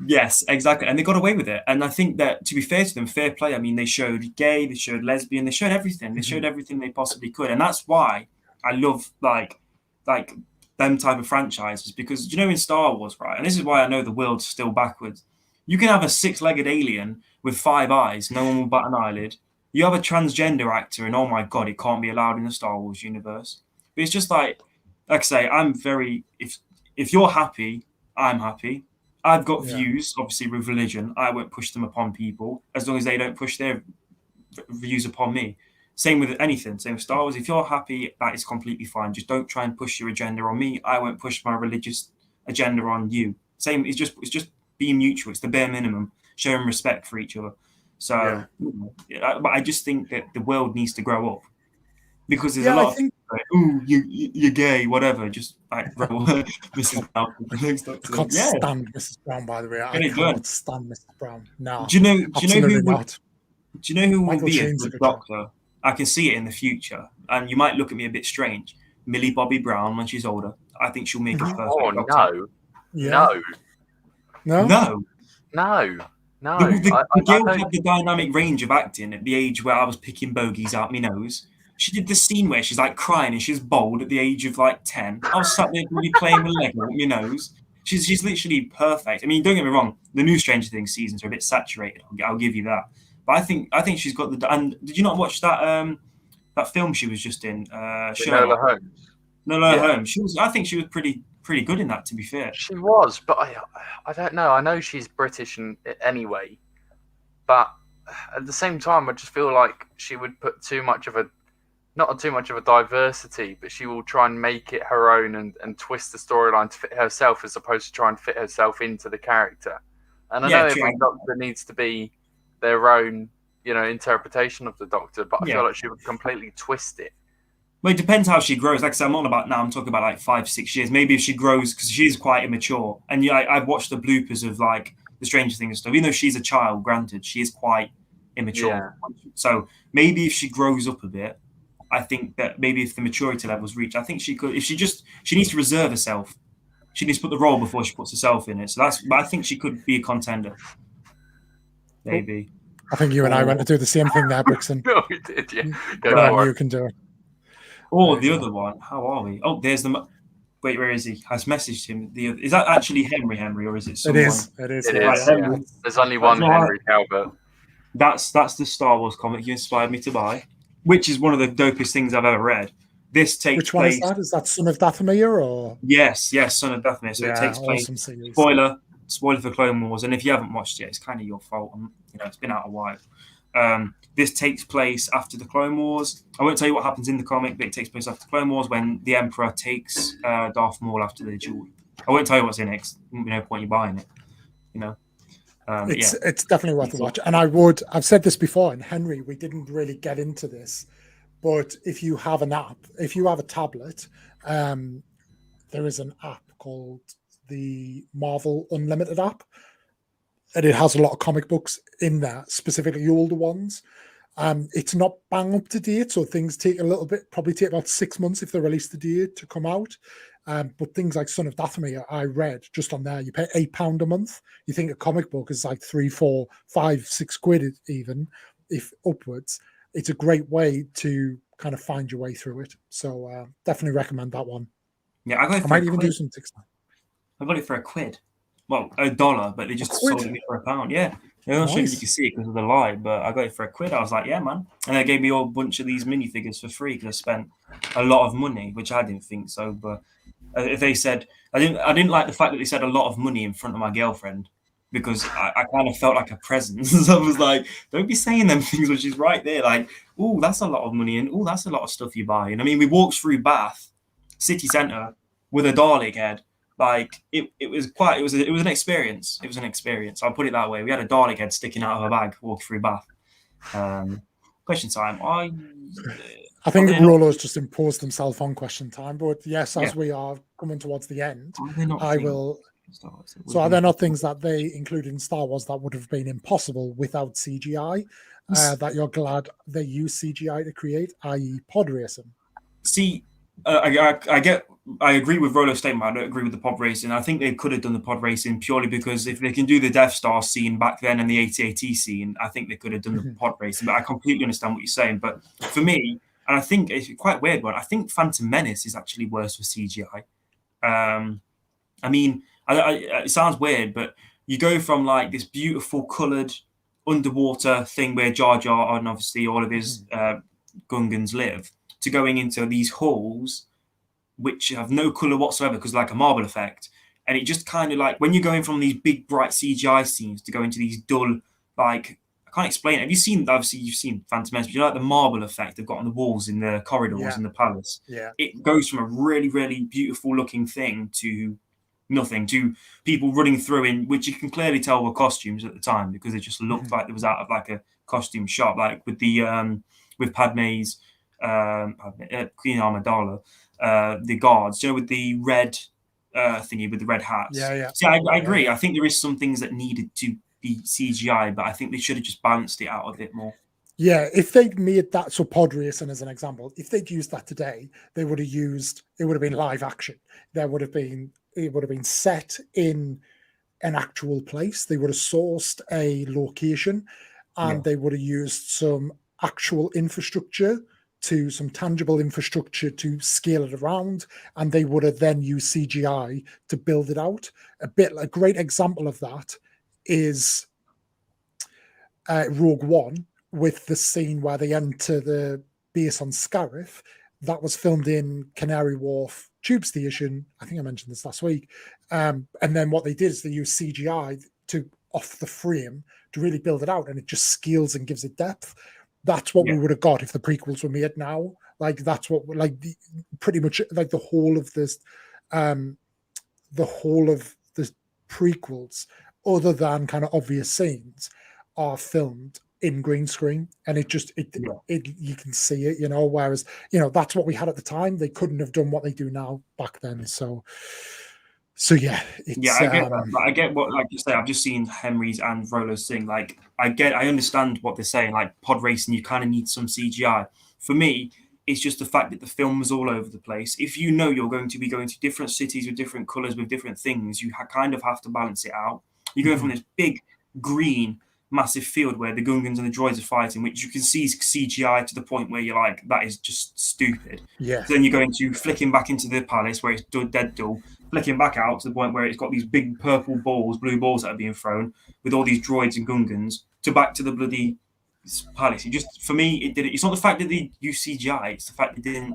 Yes, exactly, and they got away with it. And I think that, to be fair to them, fair play. I mean, they showed gay, they showed lesbian, they showed everything. They showed everything they possibly could, and that's why I love like them type of franchises, because in Star Wars, right? And this is why I know the world's still backwards. You can have a 6-legged alien with 5 eyes, no one will bat an eyelid. You have a transgender actor, and oh my god, it can't be allowed in the Star Wars universe. But it's just like I say, I'm very if you're happy, I'm happy. I've got views, obviously, with religion. I won't push them upon people as long as they don't push their views upon me. Same with anything. Same with Star Wars. If you're happy, that is completely fine. Just don't try and push your agenda on me. I won't push my religious agenda on you. Same. It's just being mutual. It's the bare minimum. Showing respect for each other. So, but I just think that the world needs to grow up because there's a lot of like, ooh, you're gay, whatever. Just like Mrs. Brown. I can't stand Mrs. Brown, by the way. I cannot stand Mrs. Brown. No. Do you know who will be a good doctor? I can see it in the future, and you might look at me a bit strange. Millie Bobby Brown, when she's older, I think she'll make a perfect doctor. No. The girl had the dynamic range of acting at the age where I was picking bogies out my nose. She did this scene where she's like crying and she's bold at the age of like 10. I was sat there really playing with Lego at my nose. She's literally perfect. I mean, don't get me wrong, the new Stranger Things seasons are a bit saturated. I'll give you that. But I think she's got the. And did you not watch that that film she was just in? Enola Holmes. No, Holmes. I think she was pretty good in that. To be fair, she was. But I don't know. I know she's British anyway, but at the same time, I just feel like she would put not too much of a diversity, but she will try and make it her own and twist the storyline to fit herself as opposed to try and fit herself into the character. And I know every doctor needs to be their own, interpretation of the Doctor, but I feel like she would completely twist it. Well, it depends how she grows. Like I said, I'm not about now. I'm talking about like 5-6 years. Maybe if she grows, because she is quite immature. And I've watched the bloopers of like the Stranger Things stuff. Even though she's a child, granted, she is quite immature. Yeah. So maybe if she grows up a bit, I think that maybe if the maturity levels reach, I think she could. If she needs to reserve herself. She needs to put the role before she puts herself in it. So but I think she could be a contender. Maybe. I think you and I went to do the same thing there, Brixton. No, we did, yeah. You can do it. Or the other one. How are we? Oh, there's the. Wait, where is he? I messaged him. Is that actually Henry, or is it someone? It is. Yeah. There's only one Henry Calvert. That's the Star Wars comic you inspired me to buy, which is one of the dopest things I've ever read. This takes Which one is that? Is that Son of Dathomir or? Yes, Son of Dathomir. So it takes place. Spoiler for Clone Wars, and if you haven't watched it, it's kind of your fault. It's been out a while. This takes place after the Clone Wars. I won't tell you what happens in the comic, but it takes place after Clone Wars when the Emperor takes Darth Maul after the duel. I won't tell you what's in it. No point you buying it. It's definitely worth a watch. And I've said this before, and Henry, we didn't really get into this, but if you have an app, if you have a tablet, there is an app called the Marvel Unlimited app, and it has a lot of comic books in there, specifically older ones. It's not bang up to date, so things take a little bit, probably take about 6 months if they release the date to come out. But things like Son of Dathomir, I read just on there, you pay £8 a month. You think a comic book is like 3, 4, 5, 6 quid even, if upwards. It's a great way to kind of find your way through it. So definitely recommend that one. Yeah, I might even do some TikTok. I got it for £1. Well, $1, but they just sold it me for £1. Yeah. I'm not sure if you can see it because of the light, but I got it for £1. I was like, yeah, man. And they gave me a bunch of these minifigures for free because I spent a lot of money, which I didn't think so. But if they said, I didn't like the fact that they said a lot of money in front of my girlfriend because I kind of felt like a present. So I was like, don't be saying them things when she's right there. Like, oh, that's a lot of money and oh, that's a lot of stuff you buy. And I mean, we walked through Bath city centre with a Dalek head. Like it was an experience. It was an experience. I'll put it that way. We had a Dalek head sticking out of a bag walking through Bath. Question time. I think Rollo's just imposed themselves on question time. But yes, as we are coming towards the end, I will. So are there not things that they included in Star Wars that would have been impossible without CGI? That you're glad they use CGI to create, i.e., pod racing? See, I agree with Rollo's statement. I don't agree with the pod racing. I think they could have done the pod racing purely because if they can do the Death Star scene back then and the AT-AT scene, I think they could have done the pod racing. But I completely understand what you're saying. But for me, and I think it's quite a weird one, I think Phantom Menace is actually worse for CGI. I mean, it sounds weird, but you go from like this beautiful coloured underwater thing where Jar Jar and obviously all of his Gungans live, to going into these halls which have no colour whatsoever because like a marble effect. And it just kind of like when you're going from these big bright CGI scenes to go into these dull, like, I can't explain it. Have you seen, obviously you've seen Phantom Menace, but you know, like the marble effect they've got on the walls in the corridors in the palace. Yeah. It goes from a really, really beautiful looking thing to nothing, to people running through in, which you can clearly tell were costumes at the time because it just looked like it was out of like a costume shop, like with the with Padme's Queen Amidala, the guards, you know, with the red thingy with the red hats. Yeah. See, I agree. I think there is some things that needed to be CGI, but I think they should have just balanced it out a bit more. Yeah, if they'd made that, so pod racing as an example, if they'd used that today, they would have used, it would have been live action. It would have been set in an actual place. They would have sourced a location, and they would have used some actual infrastructure, to some tangible infrastructure to scale it around, and they would have then used CGI to build it out. A great example of that is Rogue One, with the scene where they enter the base on Scarif. That was filmed in Canary Wharf Tube Station. I think I mentioned this last week. And then what they did is they used CGI to off the frame to really build it out, and it just scales and gives it depth. That's what we would have got if the prequels were made now. Like that's what, like pretty much like the whole of the prequels, other than kind of obvious scenes, are filmed in green screen, and it you can see it, you know, whereas, you know, that's what we had at the time. They couldn't have done what they do now back then. So yeah, I get that. Like, I get what, like you say, I've just seen Henry's and Rolo's thing. Like I understand what they're saying. Like pod racing, you kind of need some CGI. For me, it's just the fact that the film was all over the place. If you know you're going to be going to different cities with different colors, with different things, you kind of have to balance it out. You're going from this big green massive field where the Gungans and the droids are fighting, which you can see is CGI to the point where you're like, that is just stupid. Yeah. So then you're going to flicking back into the palace where it's dead dull, flicking back out to the point where it's got these big purple balls, blue balls that are being thrown with all these droids and Gungans, to back to the bloody palace. It just, for me, it's not the fact that they use CGI, it's the fact they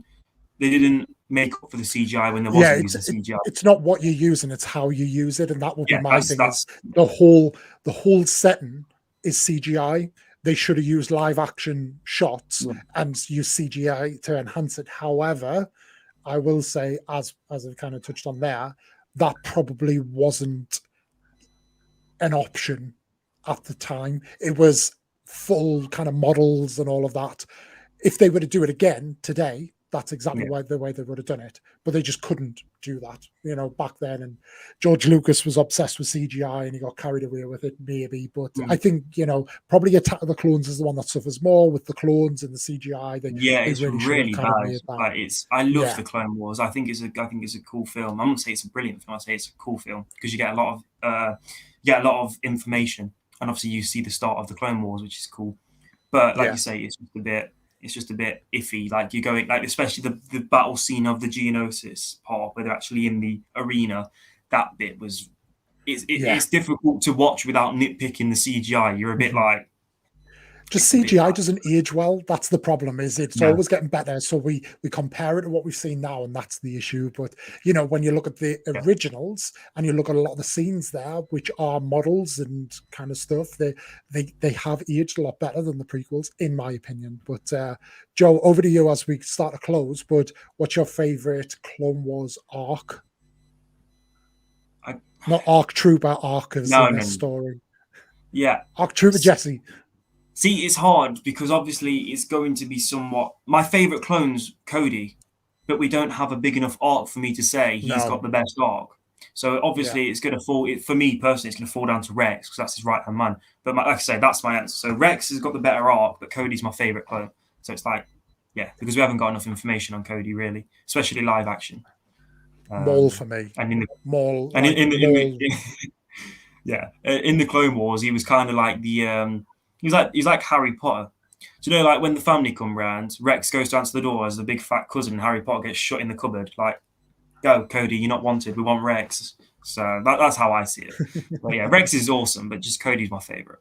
didn't make up for the CGI when there wasn't using CGI. It's not what you're using, it's how you use it, and that would be my thing. Is the whole setting is CGI. They should have used live action shots and used CGI to enhance it. However, I will say, as I've kind of touched on there, that probably wasn't an option at the time. It was full kind of models and all of that. If they were to do it again today, that's exactly the way they would have done it. But they just couldn't do that, you know, back then. And George Lucas was obsessed with CGI and he got carried away with it, maybe. But I think, you know, probably Attack of the Clones is the one that suffers more with the clones and the CGI. It's really bad. Like, I love the Clone Wars. I think it's a cool film. I'm not saying it's a brilliant film. I say it's a cool film because you get a lot of information, and obviously you see the start of the Clone Wars, which is cool. But like you say, it's just a bit iffy. Like you're going, like especially the battle scene of the Geonosis part where they're actually in the arena. That bit was, it's difficult to watch without nitpicking the CGI. You're a bit like, just CGI doesn't age well. That's the problem. Is it's always getting better. So we compare it to what we've seen now, and that's the issue. But you know, when you look at the originals and you look at a lot of the scenes there, which are models and kind of stuff, they have aged a lot better than the prequels, in my opinion. But Joe, over to you as we start to close. But what's your favorite Clone Wars arc? Not ARC Trooper, arc as in a story. Yeah, ARC Trooper Jesse. See, it's hard because obviously it's going to be somewhat... My favourite clone's Cody, but we don't have a big enough arc for me to say he's got the best arc. So obviously it's going to fall... For me personally, it's going to fall down to Rex because that's his right-hand man. But like I say, that's my answer. So Rex has got the better arc, but Cody's my favourite clone. So it's like, because we haven't got enough information on Cody, really, especially live action. Maul for me. And in the... Maul. And in the Clone Wars, he was kind of like the... He's like Harry Potter. So, you know, like when the family come round, Rex goes to answer the door as the big fat cousin, and Harry Potter gets shut in the cupboard. Like, go, Cody, you're not wanted. We want Rex. So that's how I see it. But yeah, Rex is awesome, but just Cody's my favorite.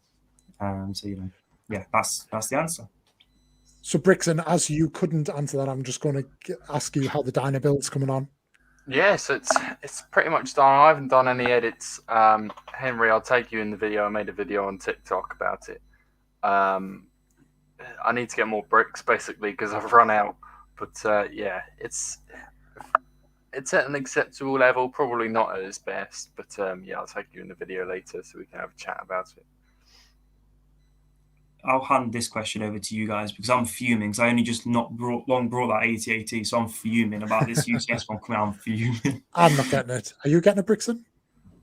So yeah, that's the answer. So Brixton, as you couldn't answer that, I'm just going to ask you how the diner build's coming on. Yeah, so it's pretty much done. I haven't done any edits. Henry, I'll take you in the video. I made a video on TikTok about it. I need to get more bricks basically because I've run out. But yeah, it's at an acceptable level. Probably not at its best, but yeah, I'll take you in the video later so we can have a chat about it. I'll hand this question over to you guys because I'm fuming because I only just not brought that 8080, so I'm fuming about this UCS one coming out. I'm fuming. I'm not getting it. Are you getting it, Brixton?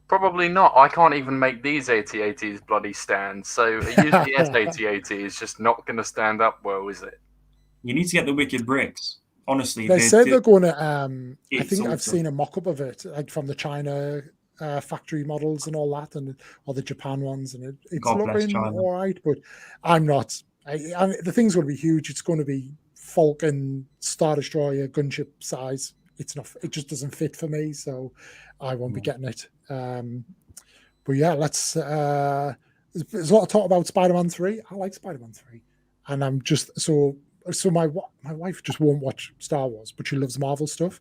Probably not. I can't even make these 8080s bloody stand. So a UCS 8080 is just not going to stand up well, is it? You need to get the wicked bricks. Honestly, they said they're going to. I think awesome. I've seen a mock-up of it, like from the China factory models and all that, or the Japan ones, and it's looking all right. But I'm not. The thing's going to be huge. It's going to be Falcon, Star Destroyer, gunship size. It's not. It just doesn't fit for me, so I won't be getting it. But yeah, let's. There's a lot of talk about Spider-Man 3. I like Spider-Man 3, and I'm just so. So my wife just won't watch Star Wars, but she loves Marvel stuff.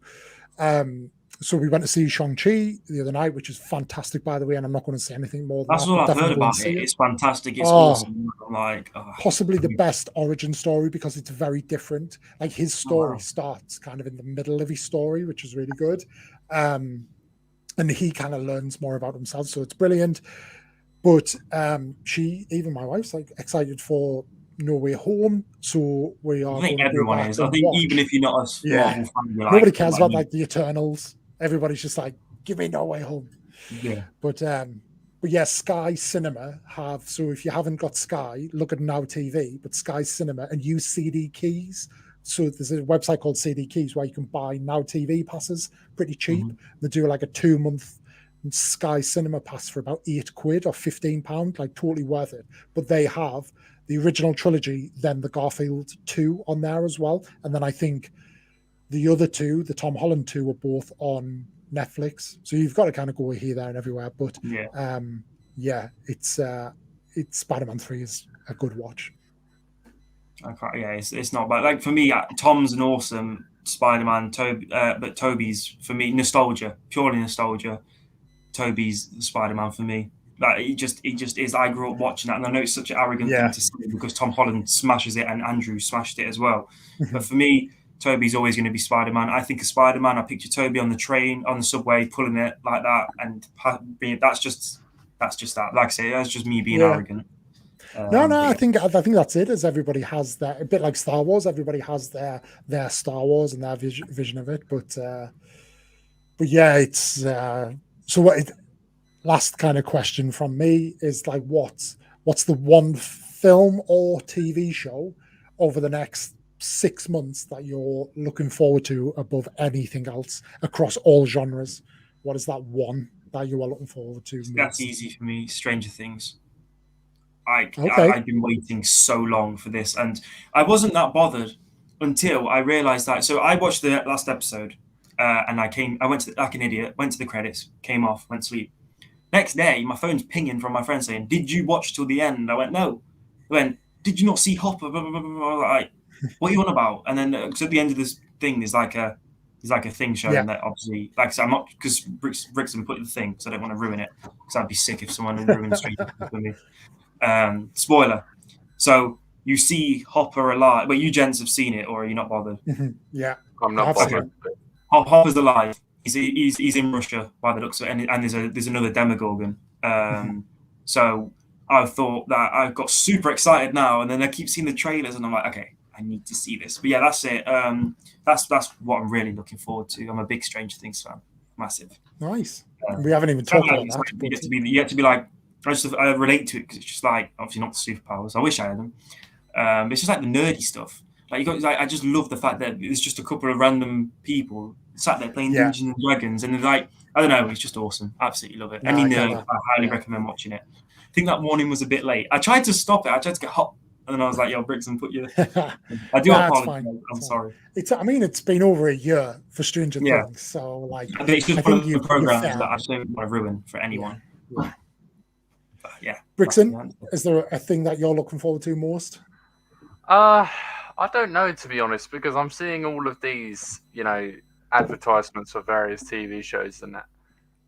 So we went to see Shang-Chi the other night, which is fantastic, by the way, and I'm not going to say anything more than that's that. That's all I've heard about it. It's fantastic. It's awesome. Like possibly the best origin story because it's very different. Like his story starts kind of in the middle of his story, which is really good. And he kind of learns more about himself, so it's brilliant. But even my wife's like excited for No Way Home, so we are. I think everyone is. I think even if you're not a Marvel fan, nobody cares about like the Eternals. Everybody's just like, give me No Way Home. Yeah. But yeah, Sky Cinema have. So if you haven't got Sky, look at Now TV. But Sky Cinema and use CD keys. So there's a website called CD Keys where you can buy Now TV passes pretty cheap. Mm-hmm. They do like a 2-month Sky Cinema pass for about £8 or £15, like totally worth it. But they have the original trilogy, then the Garfield 2 on there as well. And then I think the other two, the Tom Holland 2, are both on Netflix. So you've got to kind of go here, there, and everywhere. But it's Spider-Man 3 is a good watch. It's not bad. Like for me, Tom's an awesome Spider-Man, but Tobey's for me nostalgia, purely nostalgia. Tobey's the Spider-Man for me. Like he just is. I grew up watching that, and I know it's such an arrogant thing to say because Tom Holland smashes it and Andrew smashed it as well. But for me, Tobey's always going to be Spider-Man. I think of Spider-Man. I picture Tobey on the train, on the subway, pulling it like that, and that's just that. Like I say, that's just me being arrogant. I think that's it. As everybody has a bit like Star Wars. Everybody has their Star Wars and their vision of it. But yeah, it's so what. Last kind of question from me is like, what's the one film or TV show over the next 6 months that you're looking forward to above anything else across all genres? What is that one that you are looking forward to? That's easy for me. Stranger Things. I've been waiting so long for this, and I wasn't that bothered until I realized that. So I watched the last episode, and I went to like an idiot, went to the credits, came off, went to sleep. Next day, my phone's pinging from my friend saying, "Did you watch till the end?" I went, "No." I went, "Did you not see Hopper?" Blah, blah, blah, blah. Like, what are you on about? And then because at the end of this thing, there's like a thing showing that obviously, like I said, I'm not because Brixton put the thing, so I don't want to ruin it because I'd be sick if someone ruined Stranger Things for me. Spoiler. So you see Hopper alive. Well, you gents have seen it, or are you not bothered? Yeah, I'm not bothered. Hopper's alive. He's in Russia by the looks of it, and there's another Demogorgon. So I thought that I got super excited now, and then I keep seeing the trailers, and I'm like, okay, I need to see this. But yeah, that's it. That's what I'm really looking forward to. I'm a big Stranger Things fan, massive. Nice. We haven't even talked about that. You get to be like, I relate to it because it's just like obviously not the superpowers. I wish I had them. It's just like the nerdy stuff. I just love the fact that it's just a couple of random people sat there playing Dungeons and Dragons, and I don't know, it's just awesome. Absolutely love it. Any nerd, I highly recommend watching it. I think that morning was a bit late. I tried to stop it. I tried to get And then I was like, yo, Brixton, put your... I do That's apologize. fine. I'm sorry. It's been over a year for Stranger Things, so like I think it's just one of the programs that I don't want to ruin for anyone. Yeah. Brixton, is there a thing that you're looking forward to most? I don't know, to be honest, because I'm seeing all of these, advertisements for various TV shows and that.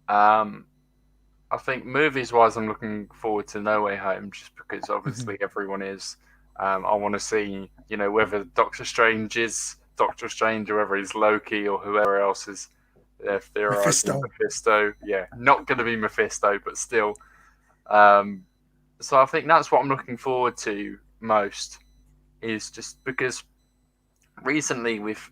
I think movies-wise, I'm looking forward to No Way Home, just because obviously everyone is. I want to see, whether Doctor Strange is Doctor Strange or whether he's Loki or whoever else is theorizing Mephisto. Yeah, not going to be Mephisto, but still. So I think that's what I'm looking forward to most, is just because recently we've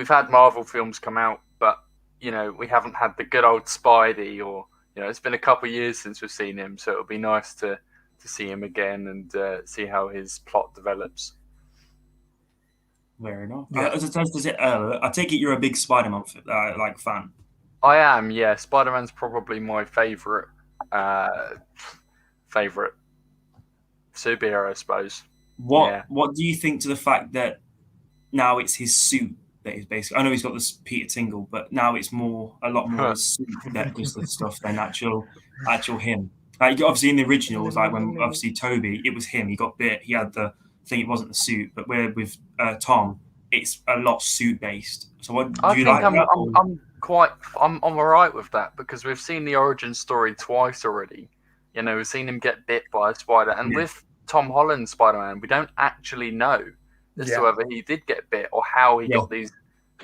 had Marvel films come out, but we haven't had the good old Spidey, or it's been a couple of years since we've seen him, so it'll be nice to see him again and see how his plot develops. Fair enough. I take it you're a big Spider-Man fan. I am, yeah. Spider-Man's probably my favorite superhero, I suppose. What do you think to the fact that now it's his suit that is basically? I know he's got this Peter Tingle, but now it's a lot more his suit that does the stuff than actual him. Like obviously in the originals, like when obviously Toby, it was him. He got bit. He had the thing. It wasn't the suit, but with Tom, it's a lot suit based. So what do you like? I'm alright with that, because we've seen the origin story twice already. We've seen him get bit by a spider, and with Tom Holland's Spider-Man, we don't actually know as to whether he did get bit or how he got these.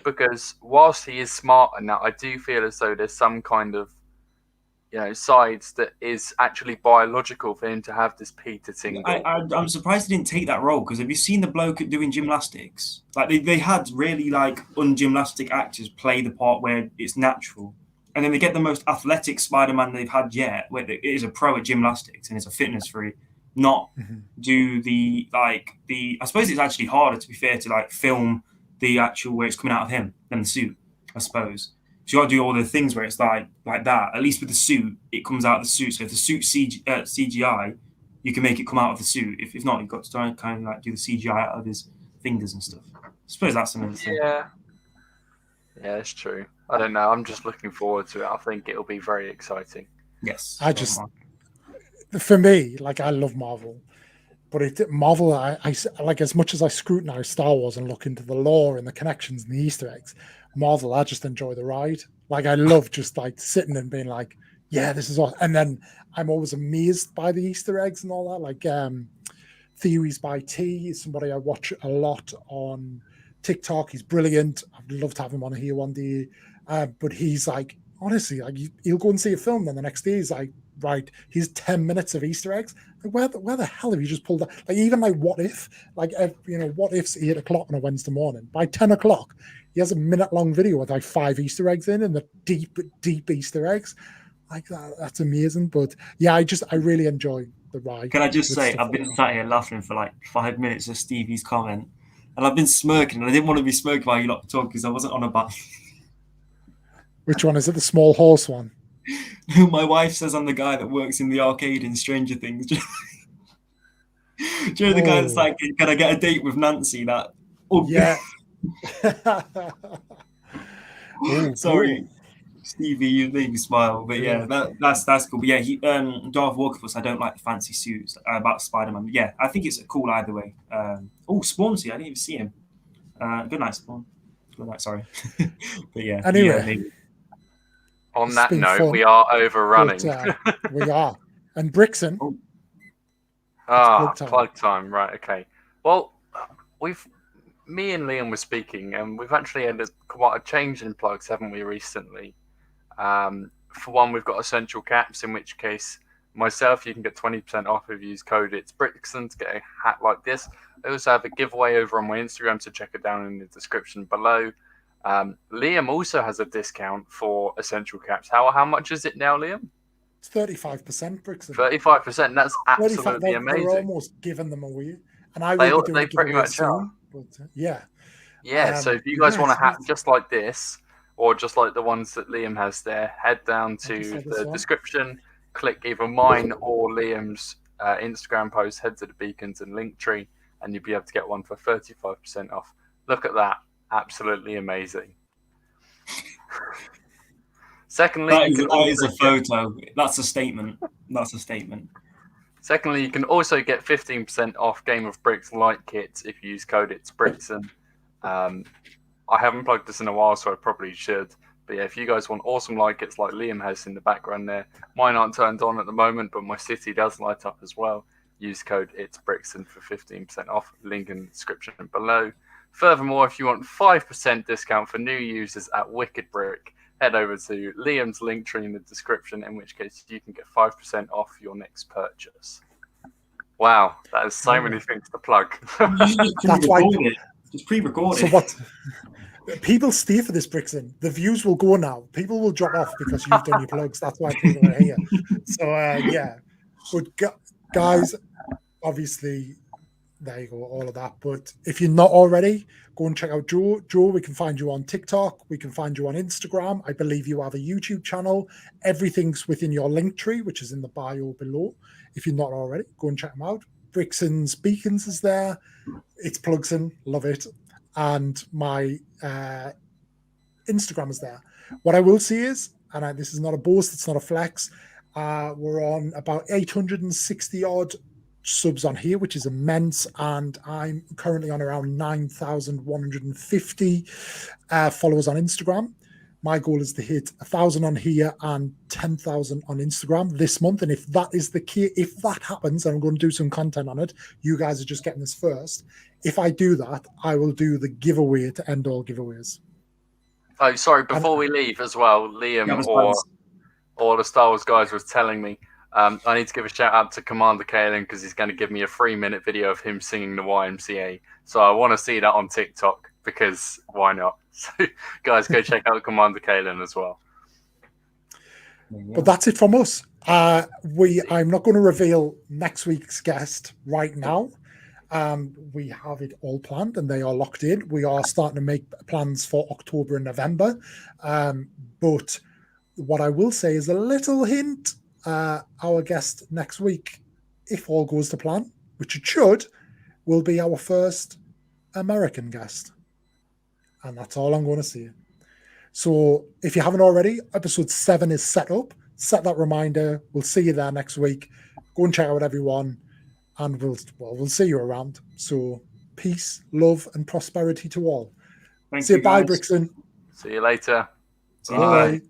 Because whilst he is smart and that, I do feel as though there's some kind of sides that is actually biological for him to have this Peter Tingle. I'm surprised he didn't take that role, because have you seen the bloke doing gymnastics? Like they had really ungymnastic actors play the part where it's natural, and then they get the most athletic Spider-Man they've had yet, where it is a pro at gymnastics and it's a fitness freak. Not do the I suppose it's actually harder, to be fair, to film the actual where it's coming out of him than the suit, I suppose. So you got to do all the things where it's like that. At least with the suit, it comes out of the suit. So if the suit's CGI, you can make it come out of the suit. If not, you've got to try and kind of do the CGI out of his fingers and stuff. I suppose that's something. Yeah, it's true. I don't know. I'm just looking forward to it. I think it'll be very exciting. Yes. For me, I love Marvel, but Marvel, I like, as much as I scrutinize Star Wars and look into the lore and the connections and the Easter eggs, Marvel, I just enjoy the ride. I love just sitting and being like, yeah, this is awesome. And then I'm always amazed by the Easter eggs and all that. Theories by T is somebody I watch a lot on TikTok. He's brilliant. I'd love to have him on here one day. But he's honestly, he'll go and see a film, then the next day he's right, here's 10 minutes of Easter eggs. Where the hell have you just pulled that? Even what if? What if's 8 o'clock on a Wednesday morning? By 10 o'clock, he has a minute-long video with 5 Easter eggs in, and the deep Easter eggs. That's amazing. But yeah, I really enjoy the ride. Can I just say, I've been sat here laughing for 5 minutes of Stevie's comment, and I've been smirking, and I didn't want to be smirking while you lot were talking because I wasn't on a bike. Which one is it? The small horse one? My wife says I'm the guy that works in the arcade in Stranger Things. Do you know the guy that's can I get a date with Nancy? Yeah. Sorry, Stevie, you made me smile. But yeah, that's cool. But yeah, Darth Walkerfuss, I don't like the fancy suits about Spider-Man. But yeah, I think it's cool either way. Spawnsy, I didn't even see him. Good night, Spawn. Good night, sorry. But yeah. Anyway. On that note, we are overrunning. But, we are. And Brixton. Plug time. Right, okay. Well, me and Liam were speaking, and we've actually had quite a change in plugs, haven't we, recently? For one, we've got Essential Caps, in which case, myself, you can get 20% off if you use code It's Brixton to get a hat like this. I also have a giveaway over on my Instagram, so check it down in the description below. Liam also has a discount for Essential Caps. How much is it now, Liam? It's 35%, Brixton. 35%. That's absolutely amazing. They're almost giving them away, and they pretty much are. But, yeah. So if you guys want a hat just like this, or just like the ones that Liam has there, head down to the description, click either mine or Liam's Instagram post, head to the beacons and Linktree, and you'll be able to get one for 35% off. Look at that. Absolutely amazing. Secondly, that is a photo. That's a statement. That's a statement. Secondly, you can also get 15% off Game of Bricks light kits if you use code IT'sBrickson. I haven't plugged this in a while, so I probably should. But yeah, if you guys want awesome light kits like Liam has in the background there, mine aren't turned on at the moment, but my city does light up as well. Use code IT'sBrickson for 15% off. Link in the description below. Furthermore, if you want 5% discount for new users at Wicked Brick, head over to Liam's link tree in the description, in which case you can get 5% off your next purchase. Wow, that is so many things to plug. That's why it's pre-recorded. So what? People stay for this, Brickson. The views will go now. People will drop off because you've done your plugs. That's why people are here. So yeah, but guys, obviously, there you go, all of that. But if you're not already, go and check out Joe. Joe, we can find you on TikTok. We can find you on Instagram. I believe you have a YouTube channel. Everything's within your link tree, which is in the bio below. If you're not already, go and check them out. Brickson's Beacons is there. It's Plugson. Love it. And my Instagram is there. What I will see is, and this is not a boast, it's not a flex, we're on about 860 odd subs on here, which is immense, and I'm currently on around 9,150 followers on Instagram. My goal is to hit 1,000 on here and 10,000 on Instagram this month, and if that is the key, if that happens, I'm going to do some content on it. You guys are just getting this first. If I do that, I will do the giveaway to end all giveaways. Oh, sorry, before we leave as well, Liam or the Star Wars guys was telling me I need to give a shout out to Commander Kalen because he's going to give me a 3-minute video of him singing the YMCA. So I want to see that on TikTok because why not? So guys, go check out Commander Kalen as well. But that's it from us. I'm not going to reveal next week's guest right now. We have it all planned and they are locked in. We are starting to make plans for October and November. But what I will say is a little hint. Our guest next week, if all goes to plan, which it should, will be our first American guest. And that's all I'm going to say. So if you haven't already, episode 7 is set up. Set that reminder. We'll see you there next week. Go and check out everyone. And we'll see you around. So peace, love, and prosperity to all. Thank Say you, bye, guys. Brickson. See you later. See you later. Bye.